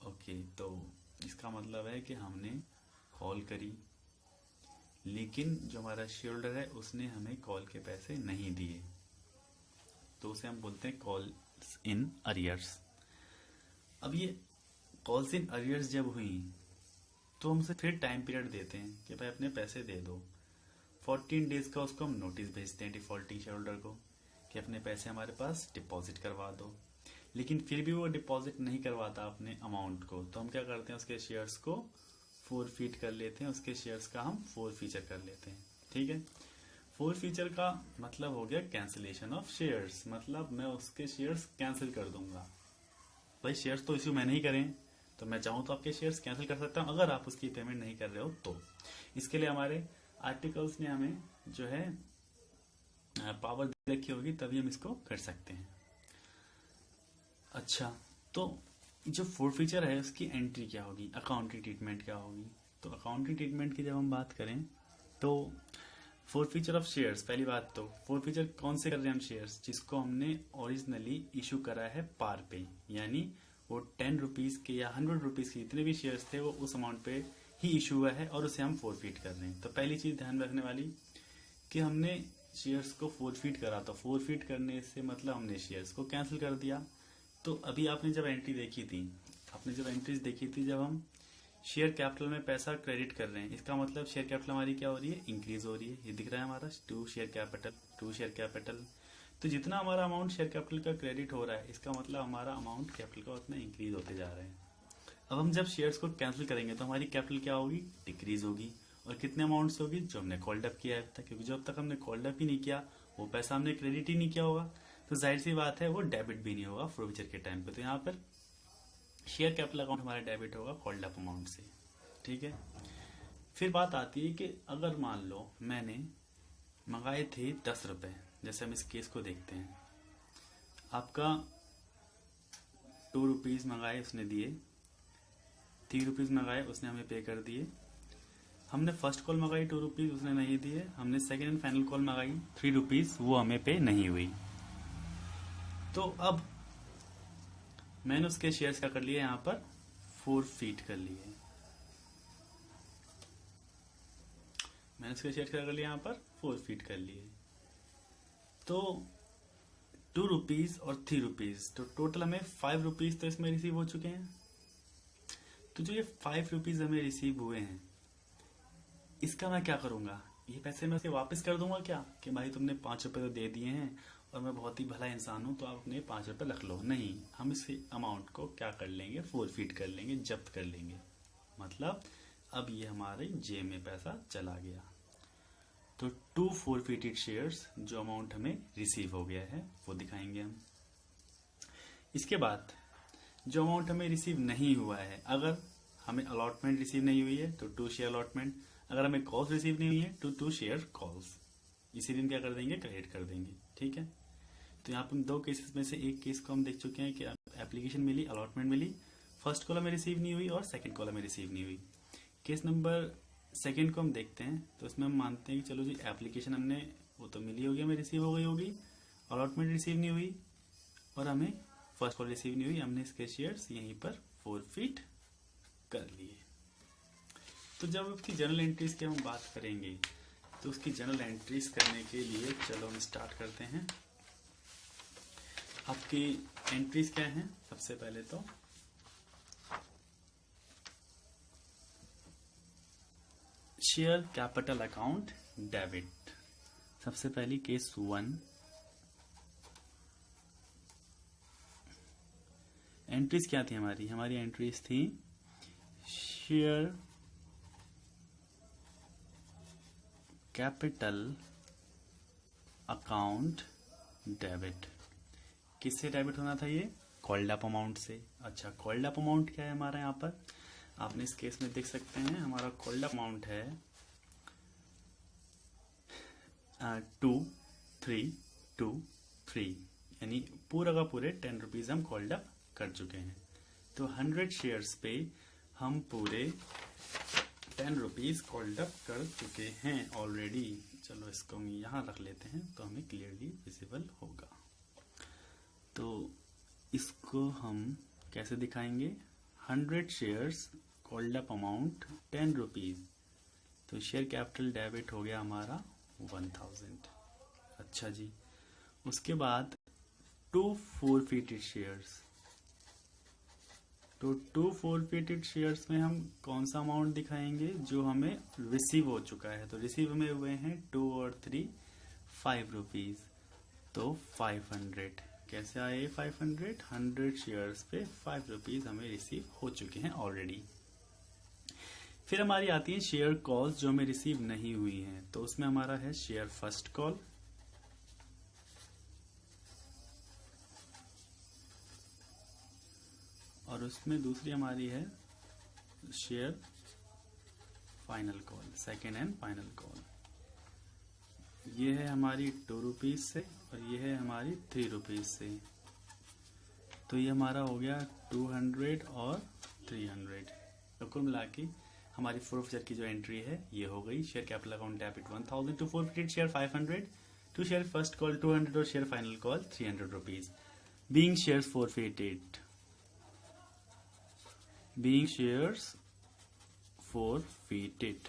Okay, तो इसका मतलब है कि हमने call करी, लेकिन जो हमारा शेयर होल्डर है उसने हमें कॉल के पैसे नहीं दिए, तो उसे हम बोलते हैं कॉल्स इन अरियर्स। अब ये कॉल्स इन अरियर्स जब हुई तो हमसे फिर टाइम पीरियड देते हैं कि भाई अपने पैसे दे दो। 14 डेज का उसको हम नोटिस भेजते हैं डिफॉल्टिंग शेयर होल्डर को कि अपने पैसे हमारे पास डिपॉजिट करवा दो। लेकिन फिर भी वो डिपॉजिट नहीं करवाता अपने अमाउंट को, तो हम क्या करते हैं, उसके शेयर्स को फोरफीट कर लेते हैं, उसके शेयर्स का हम फोर फीचर कर लेते हैं। ठीक है, फोर फीचर का मतलब हो गया कैंसिलेशन ऑफ शेयर्स, मतलब मैं उसके शेयर्स कैंसिल कर दूंगा। भाई शेयर्स तो इश्यू मैंने ही करें, तो मैं चाहूँ तो आपके शेयर्स कैंसिल कर सकता हूँ अगर आप उसकी पेमेंट नहीं कर रहे हो तो। इसके लिए हमारे आर्टिकल्स ने हमें जो है पावर दे रखी होगी, तभी हम इसको कर सकते हैं। अच्छा, तो जो फोर फीचर है उसकी एंट्री क्या होगी, अकाउंटिंग ट्रीटमेंट क्या होगी? तो अकाउंटिंग ट्रीटमेंट की जब हम बात करें तो फोर फीचर ऑफ शेयर्स, पहली बात तो फोर फीचर कौन से कर रहे हैं हम? शेयर्स जिसको हमने ओरिजिनली इशू करा है पार पे, यानी वो 10 रुपीज के या 100 रुपीज के जितने भी शेयर्स थे वो उस अमाउंट पे ही इशू हुआ है और उसे हम फोरफीट कर रहे हैं। तो पहली चीज ध्यान रखने वाली कि हमने शेयर्स को फोरफीट करा, तो फोरफीट करने से मतलब हमने शेयर्स को कैंसिल कर दिया। तो अभी आपने जब एंट्री देखी थी, आपने जब एंट्रीज देखी थी जब हम शेयर कैपिटल में पैसा क्रेडिट कर रहे हैं, इसका मतलब शेयर कैपिटल हमारी क्या हो रही है? इंक्रीज हो रही है। ये दिख रहा है हमारा टू शेयर कैपिटल। तो जितना हमारा अमाउंट शेयर कैपिटल का क्रेडिट हो रहा है, इसका मतलब हमारा अमाउंट कैपिटल का उतना इंक्रीज होते जा रहा है। अब हम जब शेयर्स को कैंसिल करेंगे तो हमारी कैपिटल क्या होगी? डिक्रीज होगी। और कितने अमाउंट से होगी? जो हमने कॉल्ड अप किया है अब तक, क्योंकि जब तक हमने कॉल्ड अप ही नहीं किया वो पैसा हमने क्रेडिट ही नहीं किया होगा, तो जाहिर सी बात है वो डेबिट भी नहीं होगा फ्यूचर के टाइम पे। तो यहाँ पर शेयर कैपिटल अकाउंट हमारा डेबिट होगा कॉल्ड अप अमाउंट से। ठीक है, फिर बात आती है कि अगर मान लो मैंने मंगाए थे 10 रुपए, जैसे हम इस केस को देखते हैं, आपका 2 रुपीज मंगाए उसने दिए, 3 रुपीज मंगाए उसने हमें पे कर दिए। हमने फर्स्ट कॉल मंगाई 2 रुपीज, उसने नहीं दिए। हमने सेकेंड एंड फाइनल कॉल मंगाई 3 रुपीज, वो हमें पे नहीं हुई। तो अब मैंने उसके शेयर्स क्या कर लिए, यहाँ पर फोरफीट कर लिए। मैंने उसके शेयर क्या कर लिए, यहाँ पर फोरफीट कर लिए। तो 2 रुपीज और 3 रुपीज, तो टोटल हमें 5 रुपीज तो इसमें रिसीव हो चुके हैं। तो जो ये 5 रुपीज हमें रिसीव हुए हैं, इसका मैं क्या करूंगा, ये पैसे मैं उसे वापस कर दूंगा क्या कि भाई तुमने 5 रुपए तो दे दिए हैं और मैं बहुत ही भला इंसान हूं तो आप अपने 5 रुपए रख लो। नहीं, हम इस अमाउंट को क्या कर लेंगे, फोरफीट कर लेंगे, जब्त कर लेंगे। मतलब अब ये हमारे जेब में पैसा चला गया। तो 2 फोरफिटेड शेयर्स, जो अमाउंट हमें रिसीव हो गया है वो दिखाएंगे हम। इसके बाद जो अमाउंट हमें रिसीव नहीं हुआ है, अगर हमें अलॉटमेंट रिसीव नहीं हुई है तो 2 शेयर अलॉटमेंट, अगर हमें कॉल्स रिसीव नहीं हुई है तो 2 शेयर कॉल्स, इसी दिन क्या कर देंगे, क्रेडिट कर देंगे। ठीक है, तो यहाँ पर 2 केसेस में से एक केस को हम देख चुके हैं कि एप्लीकेशन मिली, अलॉटमेंट मिली, फर्स्ट कॉलम में रिसीव नहीं हुई और सेकंड कॉलम में रिसीव नहीं हुई। केस नंबर सेकंड को हम देखते हैं, तो इसमें हम मानते हैं कि चलो जी एप्लीकेशन हमने वो तो मिली होगी, हमें रिसीव हो गई होगी, अलॉटमेंट रिसीव नहीं हुई और हमें फर्स्ट कॉल रिसीव नहीं हुई, हमने इसके शेयर्स यहीं पर फोरफीट कर लिए। तो जब उसकी जर्नल एंट्रीज की हम बात करेंगे तो उसकी जर्नल एंट्रीज करने के लिए चलो हम स्टार्ट करते हैं। आपकी एंट्रीज क्या हैं, सबसे पहले तो शेयर कैपिटल अकाउंट डेबिट। सबसे पहली केस 1, एंट्रीज क्या थी हमारी, हमारी एंट्रीज थी शेयर कैपिटल अकाउंट डेबिट। किससे डेबिट होना था ये, कॉल्ड अप अमाउंट से। अच्छा, कॉल्ड अप अमाउंट क्या है हमारा, यहाँ पर आपने इस केस में देख सकते हैं हमारा कॉल्ड अप अमाउंट है 2323, यानी पूरा का पूरे 10 रुपीज हम कॉल्ड अप कर चुके हैं। तो 100 शेयर्स पे हम पूरे 10 रुपीज कॉल्ड अप कर चुके हैं ऑलरेडी। चलो इसको हम यहाँ रख लेते हैं तो हमें क्लियरली विजिबल होगा। तो इसको हम कैसे दिखाएंगे, 100 shares called up amount 10 rupees, तो शेयर कैपिटल डेबिट हो गया हमारा 1000। अच्छा जी, उसके बाद 2 फोरफिटेड शेयर्स, तो 2 फोरफिटेड शेयर्स में हम कौन सा अमाउंट दिखाएंगे, जो हमें रिसीव हो चुका है। तो रिसीव में हुए हैं 2 और 3 5 रुपीज, तो 500। कैसे आए 500, 100 शेयर्स पे 5 रुपीज हमें रिसीव हो चुके हैं ऑलरेडी। फिर हमारी आती है शेयर कॉल्स जो हमें रिसीव नहीं हुई हैं, तो उसमें हमारा है शेयर फर्स्ट कॉल, और उसमें दूसरी हमारी है share final call, second and final call. ये है हमारी 2 रुपीज से और ये है हमारी 3 रुपीज से, तो ये हमारा हो गया 200 और 300। तो कुल मिला के हमारी फोरफिचर की जो एंट्री है ये हो गई, share capital account debit 1000, to forfeited share 500, to share first call 200 और share final call 300 rupees. Being shares forfeited, being shares forfeited।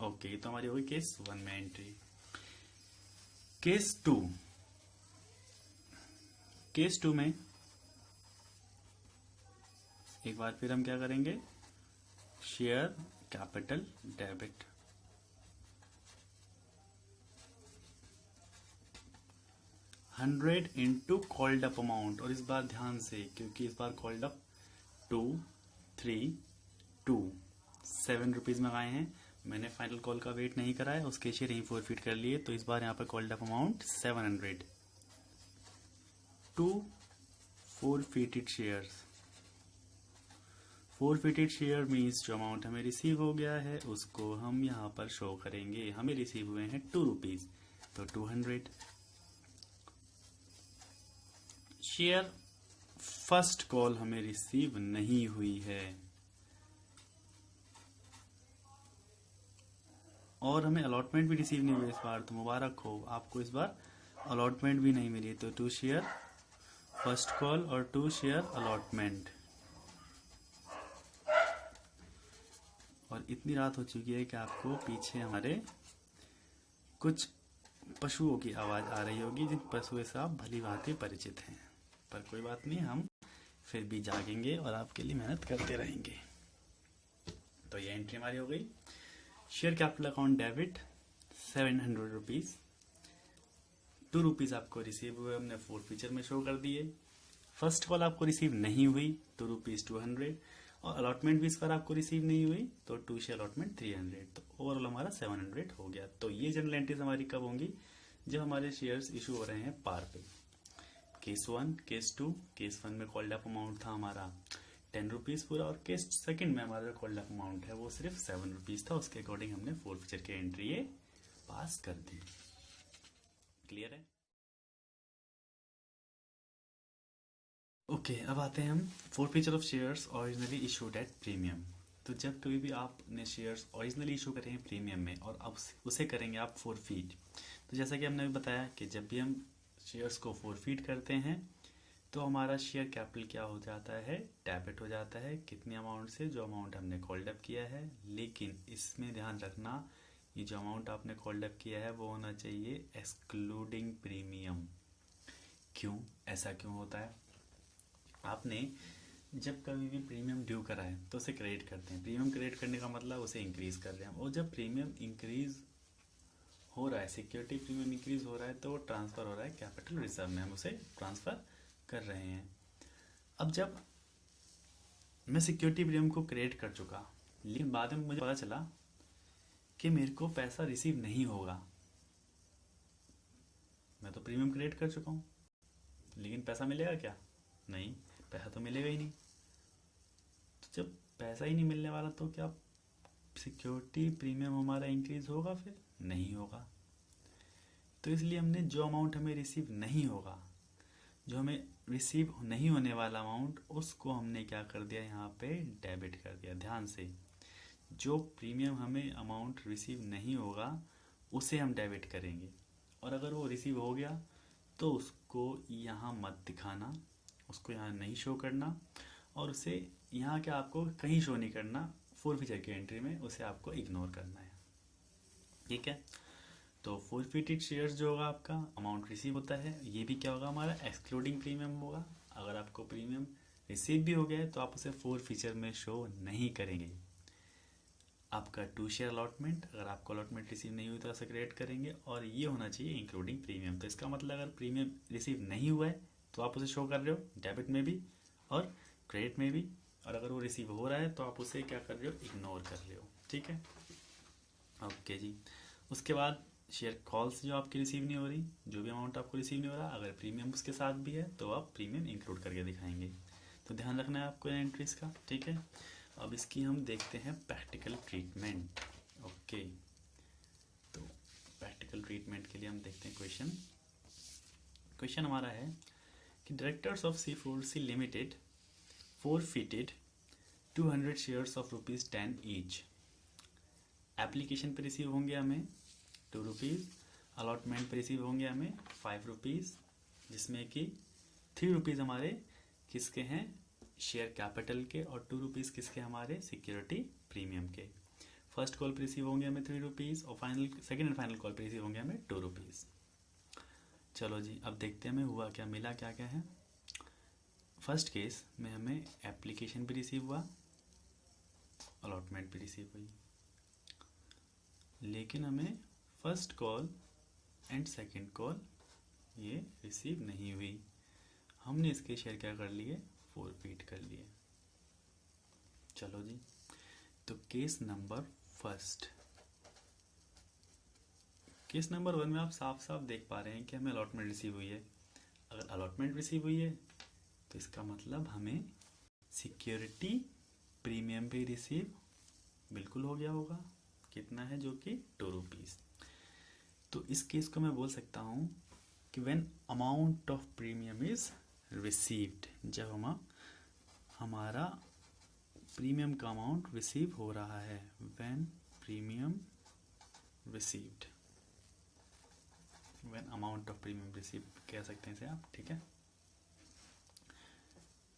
Okay, तो हमारी होगी केस 1 में एंट्री। केस 2, केस 2 में एक बार फिर हम क्या करेंगे, share capital debit, $100 into called up amount. और इस बार ध्यान से, क्योंकि इस बार कॉल्ड अप 2 3 2 7 रुपीज मंगाए हैं, मैंने फाइनल कॉल का वेट नहीं करा है, उसके शेयर यहीं फोरफिट कर लिए, तो इस बार यहाँ पर called up amount 700। 2 forfeited shares, forfeited share means जो अमाउंट हमें रिसीव हो गया है उसको हम यहाँ पर शो करेंगे। हमें रिसीव हुए हैं 2 रुपीज, तो 200। शेयर फर्स्ट कॉल हमें रिसीव नहीं हुई है और हमें अलॉटमेंट भी रिसीव नहीं हुई इस बार, तो मुबारक हो आपको, इस बार अलॉटमेंट भी नहीं मिली। तो 2 शेयर फर्स्ट कॉल और 2 शेयर अलॉटमेंट। और इतनी रात हो चुकी है कि आपको पीछे हमारे कुछ पशुओं की आवाज आ रही होगी, जिन पशुओं से आप भली भांति परिचित हैं, पर कोई बात नहीं, हम फिर भी जागेंगे और आपके लिए मेहनत करते रहेंगे। तो ये एंट्री हमारी हो गई। Share capital account debit 700 rupees, 2 rupees आपको रिसीव हुए, हमने फोर्थ फीचर में शो कर दिए। फर्स्ट कॉल आपको रिसीव नहीं हुई तो रुपीज 200, और अलॉटमेंट भी इस बार आपको रिसीव नहीं हुई तो 2 शेयर अलॉटमेंट 300, तो ओवरऑल हमारा 700 हो गया। तो ये जनरल एंट्रीज हमारी कब होंगी? जब हमारे शेयर्स इशू हो रहे हैं पार पे। केस 1, केस 2, केस 1 में कॉल्ड अप अमाउंट था हमारा 10 रुपीज पूरा, और केस सेकंड में हमारा जो कॉल्ड अप अमाउंट है वो सिर्फ 7 रुपीज था। उसके अकॉर्डिंग हमने फोर्थ फीचर की एंट्री ये पास कर दी। क्लियर है? ओके, अब आते हैं हम fourth feature of shares originally issued at premium. तो जब कभी भी आपने शेयर्स ओरिजिनली इशू करे हैं प्रीमियम में और अब उसे करेंगे आप फोरफीट, तो जैसा कि हमने भी बताया कि जब भी हम शेयर्स को फोरफीट करते हैं तो हमारा शेयर कैपिटल क्या हो जाता है? डेबिट हो जाता है। कितने अमाउंट से? जो अमाउंट हमने कॉल्ड अप किया है। लेकिन इसमें ध्यान रखना, ये जो अमाउंट आपने कॉल्ड अप किया है वो होना चाहिए एक्सक्लूडिंग प्रीमियम। क्यों? ऐसा क्यों होता है? आपने जब कभी भी प्रीमियम ड्यू करा है तो उसे क्रेडिट करते हैं। प्रीमियम क्रेडिट करने का मतलब उसे इंक्रीज कर रहे हैं, और जब प्रीमियम इंक्रीज हो रहा है, सिक्योरिटी प्रीमियम इंक्रीज हो रहा है, तो वो ट्रांसफर हो रहा है कैपिटल रिजर्व में, हम उसे ट्रांसफर कर रहे हैं। अब जब मैं सिक्योरिटी प्रीमियम को क्रेडिट कर चुका, लेकिन बाद में मुझे पता चला कि मेरे को पैसा रिसीव नहीं होगा। मैं तो प्रीमियम क्रेडिट कर चुका हूँ, लेकिन पैसा मिलेगा क्या? नहीं, पैसा तो मिलेगा ही नहीं। तो जब पैसा ही नहीं मिलने वाला तो क्या सिक्योरिटी प्रीमियम हमारा इंक्रीज होगा? फिर नहीं होगा। तो इसलिए हमने जो अमाउंट हमें रिसीव नहीं होगा, जो हमें रिसीव नहीं होने वाला अमाउंट, उसको हमने क्या कर दिया? यहाँ पे डेबिट कर दिया। ध्यान से, जो प्रीमियम हमें अमाउंट रिसीव नहीं होगा उसे हम डेबिट करेंगे, और अगर वो रिसीव हो गया तो उसको यहाँ मत दिखाना, उसको यहाँ नहीं शो करना, और उसे यहाँ क्या आपको कहीं शो नहीं करना। फोर फीचर की एंट्री में उसे आपको इग्नोर करना है। ठीक है? तो फोरफिटेड शेयर्स जो होगा आपका अमाउंट रिसीव होता है, ये भी क्या होगा? हमारा एक्सक्लूडिंग प्रीमियम होगा। अगर आपको प्रीमियम रिसीव भी हो गया है तो आप उसे फोर फीचर में शो नहीं करेंगे। आपका 2 शेयर अलॉटमेंट, अगर आपको अलॉटमेंट रिसीव नहीं हुई तो ऐसे क्रिएट करेंगे, और ये होना चाहिए इंक्लूडिंग प्रीमियम। तो इसका मतलब अगर प्रीमियम रिसीव नहीं हुआ है तो आप उसे शो कर रहे हो डेबिट में भी और क्रेडिट में भी, और अगर वो रिसीव हो रहा है तो आप उसे क्या कर रहे हो? इग्नोर कर रहे हो। ठीक है? ओके जी। उसके बाद शेयर कॉल्स जो आपकी रिसीव नहीं हो रही, जो भी अमाउंट आपको रिसीव नहीं हो रहा, अगर प्रीमियम उसके साथ भी है तो आप प्रीमियम इंक्लूड करके दिखाएंगे। तो ध्यान रखना है आपको एंट्रीज का। ठीक है? अब इसकी हम देखते हैं प्रैक्टिकल ट्रीटमेंट। ओके, तो प्रैक्टिकल ट्रीटमेंट के लिए हम देखते हैं क्वेश्चन। क्वेश्चन हमारा है कि directors of C4C limited forfeited 200 shares of ₹10 each. Application पे रिसीव होंगे हमें 2 रुपीज़, अलॉटमेंट पे रिसीव होंगे हमें 5 रुपीज़, जिसमें कि 3 रुपीज़ हमारे किसके हैं? शेयर कैपिटल के, और 2 रुपीज़ किसके? हमारे सिक्योरिटी प्रीमियम के। फर्स्ट कॉल पे रिसीव होंगे हमें 3 रुपीज़, और सेकंड एंड फाइनल कॉल पे रिसीव होंगे हमें 2 रुपीज़। चलो जी, अब देखते हैं हमें हुआ क्या, मिला क्या क्या है। फर्स्ट केस में हमें एप्लीकेशन भी रिसीव हुआ, अलॉटमेंट भी रिसीव हुई, लेकिन हमें first call and second call ये रिसीव नहीं हुई। हमने इसके शेयर क्या कर लिए? फोरफीट कर लिए। चलो जी, तो case number first, case number 1 में आप साफ साफ देख पा रहे हैं कि हमें अलॉटमेंट रिसीव हुई है। अगर अलॉटमेंट रिसीव हुई है तो इसका मतलब हमें सिक्योरिटी प्रीमियम भी रिसीव बिल्कुल हो गया होगा। कितना है? जो कि 2 रुपीज़। तो इस केस को मैं बोल सकता हूँ कि when amount of premium is received, जब हमारा प्रीमियम का अमाउंट रिसीव हो रहा है, when premium received, when amount of premium receive कह सकते हैं इसे आप। ठीक है?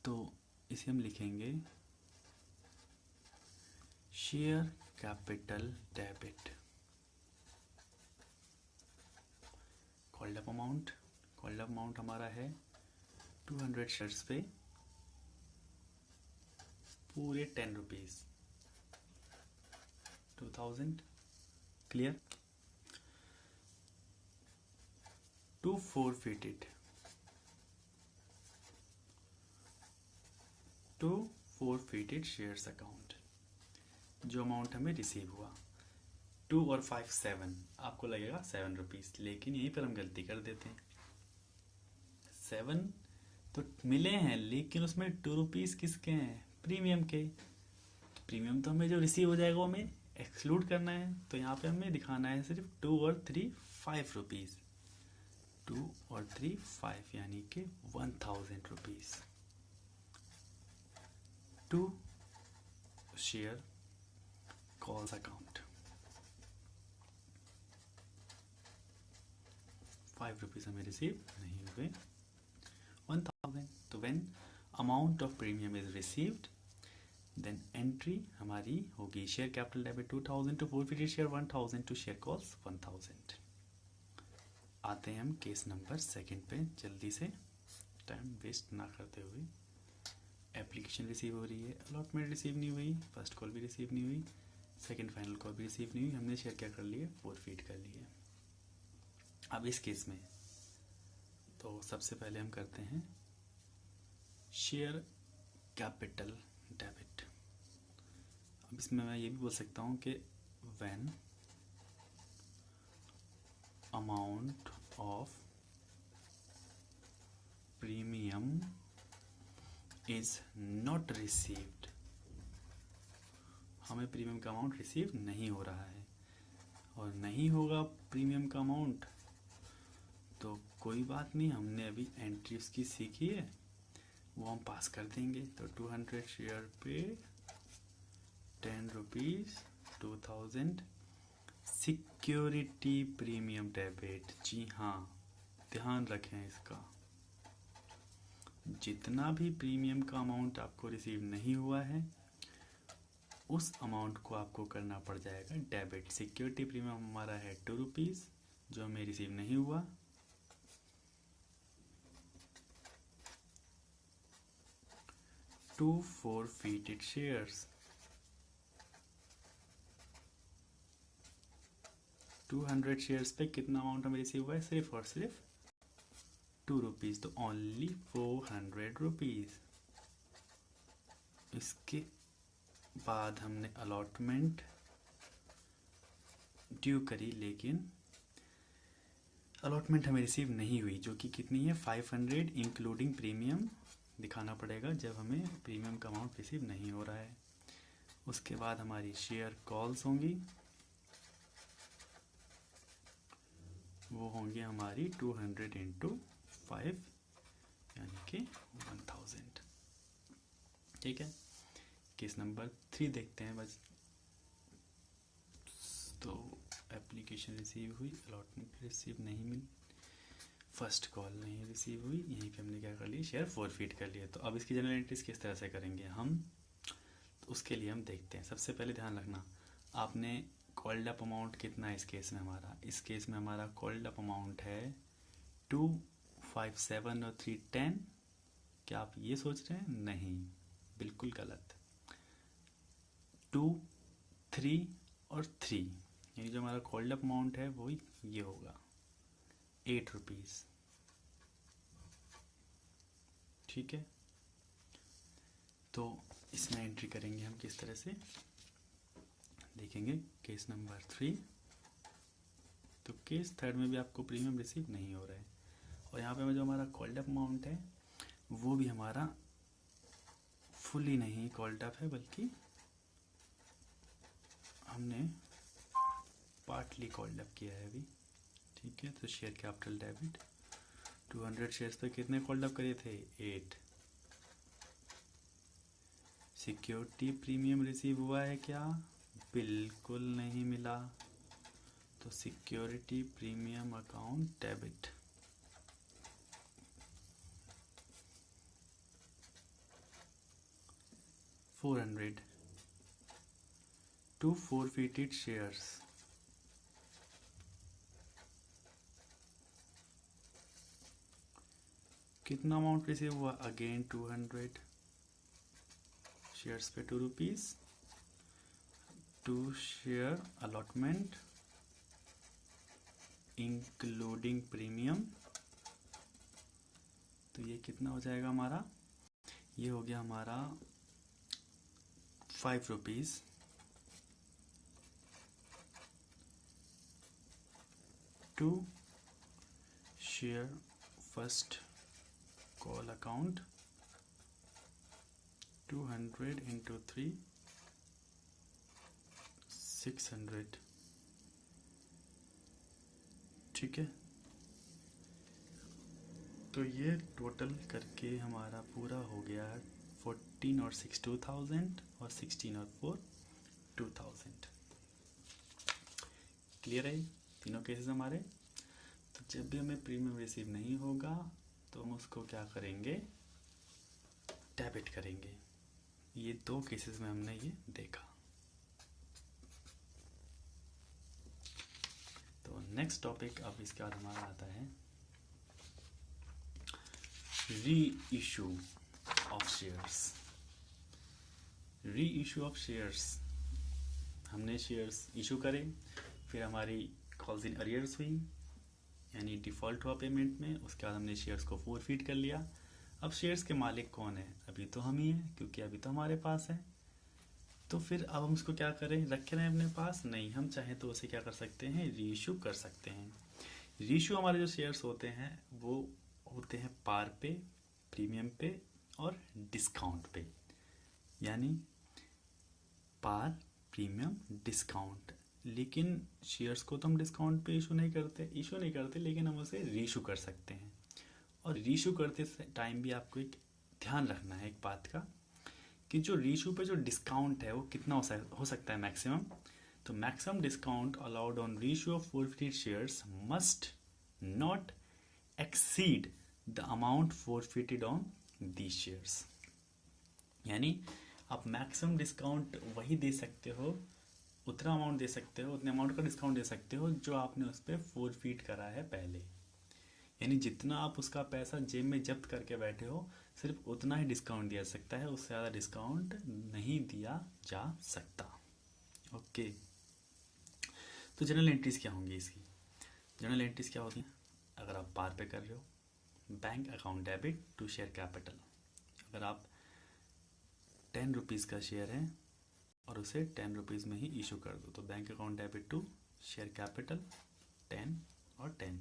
तो इसे हम लिखेंगे share capital debit, called up amount हमारा है 200 शेयर्स पे पूरे 10 rupees. 2000. Clear? To forfeit it. To forfeited shares account. जो अमाउंट हमें रिसीव हुआ 2 और 5 7, आपको लगेगा 7 रुपीज, लेकिन यहीं पर हम गलती कर देते हैं। 7 तो मिले हैं, लेकिन उसमें 2 रुपीज किसके हैं? प्रीमियम के। प्रीमियम तो हमें जो रिसीव हो जाएगा वो हमें एक्सक्लूड करना है, तो यहाँ पे हमें दिखाना है सिर्फ 2 और 3 5 रुपीज। 2 और 3 5 यानी कि 1000 rupees to share calls account. 5 rupees हमें रिसीव नहीं हुए, 1000। तो when amount of premium is received, then entry हमारी होगी share capital debit 2000 to forfeited share 1000 to share calls 1000। आते हैं हम केस नंबर 2 पे जल्दी से, टाइम वेस्ट ना करते हुए। एप्लीकेशन रिसीव हो रही है, अलॉटमेंट रिसीव नहीं हुई, फर्स्ट कॉल भी रिसीव नहीं हुई, सेकंड फाइनल कॉल भी रिसीव नहीं हुई, हमने शेयर क्या कर लिए? फॉरफीट कर लिए। अब इस केस में तो सबसे पहले हम करते हैं शेयर कैपिटल डेबिट। अब इसमें मैं ये भी बोल सकता हूँ कि when amount of premium is not received, हमें प्रीमियम का अमाउंट रिसीव नहीं हो रहा है, और नहीं होगा प्रीमियम का अमाउंट तो कोई बात नहीं, हमने अभी एंट्री उसकी सीखी है, वो हम पास कर देंगे। तो 200 शेयर पे 10 रुपीज 2000 सिक्योरिटी प्रीमियम डेबिट। जी हाँ, ध्यान रखें इसका, जितना भी प्रीमियम का अमाउंट आपको रिसीव नहीं हुआ है उस अमाउंट को आपको करना पड़ जाएगा डेबिट। सिक्योरिटी प्रीमियम हमारा है 2 रुपीज जो हमें रिसीव नहीं हुआ, टू forfeited शेयर्स 200 शेयर्स पे कितना अमाउंट हमें रिसीव हुआ है? सिर्फ और सिर्फ 2 रुपीज, तो ओनली 400 रुपीज। इसके बाद हमने अलॉटमेंट ड्यू करी, लेकिन अलॉटमेंट हमें रिसीव नहीं हुई, जो कि कितनी है? 500 इंक्लूडिंग प्रीमियम दिखाना पड़ेगा जब हमें प्रीमियम का अमाउंट रिसीव नहीं हो रहा है। उसके बाद हमारी शेयर कॉल्स होंगी, वो होंगी हमारी 200 इंटू 5 यानी कि 1000। ठीक है, केस नंबर 3 देखते हैं बस। तो एप्लीकेशन रिसीव हुई, अलॉटमेंट रिसीव नहीं मिली, फर्स्ट कॉल नहीं रिसीव हुई, यहीं पे हमने क्या कर लिया? शेयर फॉरफीट कर लिया। तो अब इसकी जनरल एंट्रीज किस तरह से करेंगे हम, तो उसके लिए हम देखते हैं। सबसे पहले ध्यान रखना, आपने कॉल्ड अप अमाउंट कितना है इस केस में हमारा? इस केस में हमारा कॉल्ड अप अमाउंट है 2 5 7 और 3 10। क्या आप ये सोच रहे हैं? नहीं, बिल्कुल गलत। 2 3 और 3, यानी जो हमारा कॉल्ड अप अमाउंट है वो ये होगा 8 रुपीज। ठीक है, तो इसमें एंट्री करेंगे हम किस तरह से, देखेंगे केस नंबर 3। तो केस 3 में भी आपको प्रीमियम रिसीव नहीं हो रहा है, और यहाँ पे जो हमारा कॉल्ड अप अमाउंट है वो भी हमारा फुली नहीं कॉल्ड अप है, बल्कि हमने पार्टली कॉल्ड अप किया है अभी। ठीक है, तो शेयर कैपिटल डेबिट 200 शेयर्स पे कितने कॉल्ड अप करे थे? 8। सिक्योरिटी प्रीमियम रिसीव हुआ है क्या? बिल्कुल नहीं मिला, तो security premium account debit. $400 to forfeited shares. कितना अमाउंट रिसीव हुआ? अगेन 200 शेयर्स पे 2 rupees, to share allotment including premium. तो ये कितना हो जाएगा हमारा, ये हो गया हमारा 5 rupees to share first call account 200 into 3 600। ठीक है, तो ये टोटल करके हमारा पूरा हो गया 14 और 6 2000 और 16 और 4 2000। क्लियर है तीनों केसेस हमारे। तो जब भी हमें प्रीमियम रिसीव नहीं होगा तो हम उसको क्या करेंगे, डेबिट करेंगे। ये 2 केसेस में हमने ये देखा। तो नेक्स्ट टॉपिक अब इसके बाद हमारा आता है री इशू ऑफ शेयर्स। री इशू ऑफ शेयर्स, हमने शेयर्स इशू करे, फिर हमारी कॉल्स इन अरियर्स हुई, यानी डिफ़ॉल्ट हुआ पेमेंट में। उसके बाद हमने शेयर्स को फोरफीट कर लिया। अब शेयर्स के मालिक कौन है, अभी तो हम ही हैं, क्योंकि अभी तो हमारे पास है। तो फिर अब हम उसको क्या करें, रखे रहें अपने पास? नहीं, हम चाहें तो उसे क्या कर सकते हैं, रीइशू कर सकते हैं। रीइशू हमारे जो शेयर्स होते हैं वो होते हैं पार पे, प्रीमियम पे और डिस्काउंट पे। यानी पार, प्रीमियम, डिस्काउंट। लेकिन शेयर्स को तो हम डिस्काउंट पे इशू नहीं करते, लेकिन हम उसे रीइशू कर सकते हैं। और रीइशू करते टाइम भी आपको एक ध्यान रखना है एक बात का, कि जो रीइशू पे जो डिस्काउंट है वो कितना हो सकता है मैक्सिमम। तो maximum discount allowed on reissue of forfeited shares must not exceed the amount forfeited on the shares. यानी आप मैक्सिमम डिस्काउंट वही दे सकते हो, उतना अमाउंट दे सकते हो, उतने अमाउंट का डिस्काउंट दे सकते हो जो आपने उस पर फोरफीट करा है पहले। यानी जितना आप उसका पैसा जेब में जब्त करके बैठे हो, सिर्फ उतना ही डिस्काउंट दिया सकता है, उससे ज़्यादा डिस्काउंट नहीं दिया जा सकता। ओके, तो जनरल एंट्रीज क्या होंगी इसकी? जनरल एंट्रीज क्या होती हैं? अगर आप पार पे कर रहे हो, bank account debit to share capital. अगर आप 10 रुपीज़ का शेयर है और उसे 10 रुपीज़ में ही इशू कर दो, तो bank account debit to share capital 10 और 10।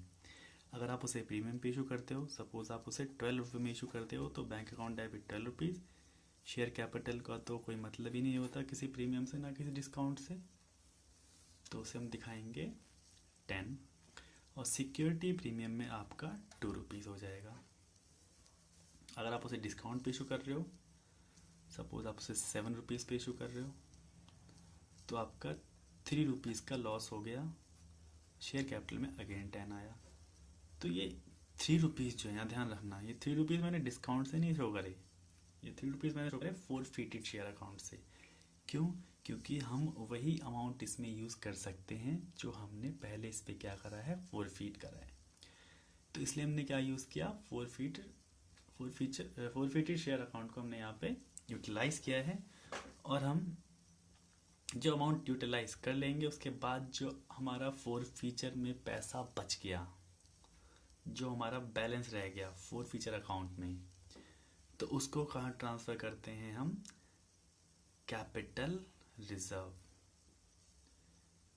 अगर आप उसे प्रीमियम पे इशू करते हो, सपोज आप उसे 12 रुपये में इशू करते हो, तो bank account debit 12 rupees. Share capital का तो कोई मतलब ही नहीं होता किसी प्रीमियम से ना किसी डिस्काउंट से, तो उसे हम दिखाएंगे 10। और सिक्योरिटी प्रीमियम में आपका 2 रुपीज़ हो जाएगा। अगर आप उसे डिस्काउंट पे इशू कर रहे हो, सपोज आप उसे 7 रुपीज़ पे इशू कर रहे हो, तो आपका 3 रुपीज़ का लॉस हो गया। शेयर कैपिटल में अगेन 10 आया। तो ये 3 रुपीज़ जो है, यहाँ ध्यान रखना, ये 3 रुपीज़ मैंने डिस्काउंट से नहीं शो करे, ये 3 रुपीज़ मैंने शो करे फोरफिटेड शेयर अकाउंट से। क्यों? क्योंकि हम वही अमाउंट इसमें यूज़ कर सकते हैं जो हमने पहले इस पर क्या करा है, फोरफीट करा है। तो इसलिए हमने क्या यूज़ किया, फोरफिटेड शेयर अकाउंट को हमने यहाँ पे यूटिलाइज किया है। और हम जो अमाउंट यूटिलाइज कर लेंगे, उसके बाद जो हमारा फोरफीचर में पैसा बच गया, जो हमारा बैलेंस रह गया फोरफीचर अकाउंट में, तो उसको कहाँ ट्रांसफ़र करते हैं हम, कैपिटल रिजर्व।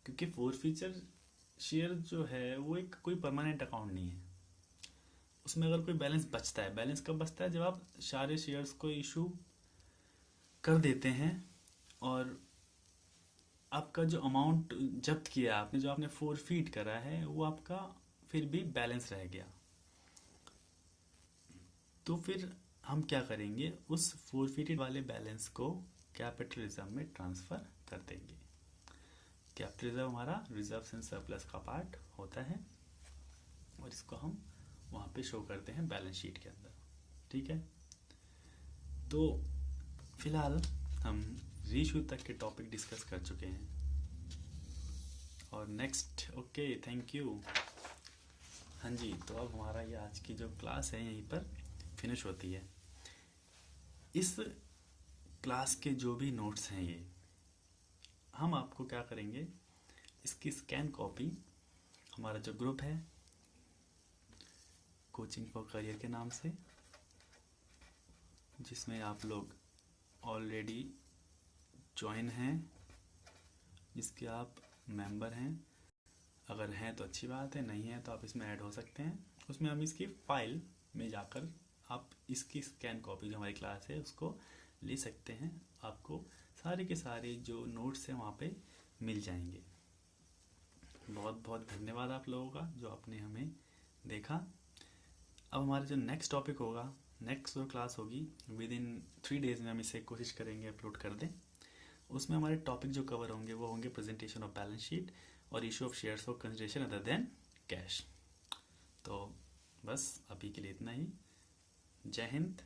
क्योंकि फोरफीचर शेयर जो है वो एक कोई परमानेंट अकाउंट नहीं है, उसमें अगर कोई बैलेंस बचता है, बैलेंस कब बचता है, जब आप सारे शेयर्स को इशू कर देते हैं और आपका जो अमाउंट जब्त किया आपने, जो आपने फोरफीट करा है, वो आपका फिर भी बैलेंस रह गया। तो फिर हम क्या करेंगे, उस फोरफिटेड वाले बैलेंस को कैपिटल रिजर्व में ट्रांसफ़र कर देंगे। कैपिटल रिजर्व हमारा रिजर्व एंड सरप्लस का पार्ट होता है, और इसको हम वहाँ पे शो करते हैं बैलेंस शीट के अंदर। ठीक है, तो फिलहाल हम रीइशू तक के टॉपिक डिस्कस कर चुके हैं। और नेक्स्ट, ओके, थैंक यू। हाँ जी, तो अब हमारा ये आज की जो क्लास है यहीं पर फिनिश होती है। इस क्लास के जो भी नोट्स हैं ये हम आपको क्या करेंगे, इसकी स्कैन कॉपी हमारा जो ग्रुप है कोचिंग फॉर करियर के नाम से, जिसमें आप लोग ऑलरेडी ज्वाइन हैं, जिसके आप मेंबर हैं, अगर हैं तो अच्छी बात है, नहीं है तो आप इसमें ऐड हो सकते हैं। उसमें हम इसकी फाइल में जाकर आप इसकी स्कैन कॉपी जो हमारी क्लास है उसको ले सकते हैं। आपको सारे के सारे जो नोट्स हैं वहाँ पे मिल जाएंगे। बहुत बहुत धन्यवाद आप लोगों का जो आपने हमें देखा। अब हमारा जो नेक्स्ट टॉपिक होगा, नेक्स्ट जो क्लास होगी, विद इन 3 days में हम इसे कोशिश करेंगे अपलोड कर दें। उसमें हमारे टॉपिक जो कवर होंगे वो होंगे प्रेजेंटेशन ऑफ बैलेंस शीट और issue of shares for consideration other than cash. तो बस अभी के लिए इतना ही। जय हिंद।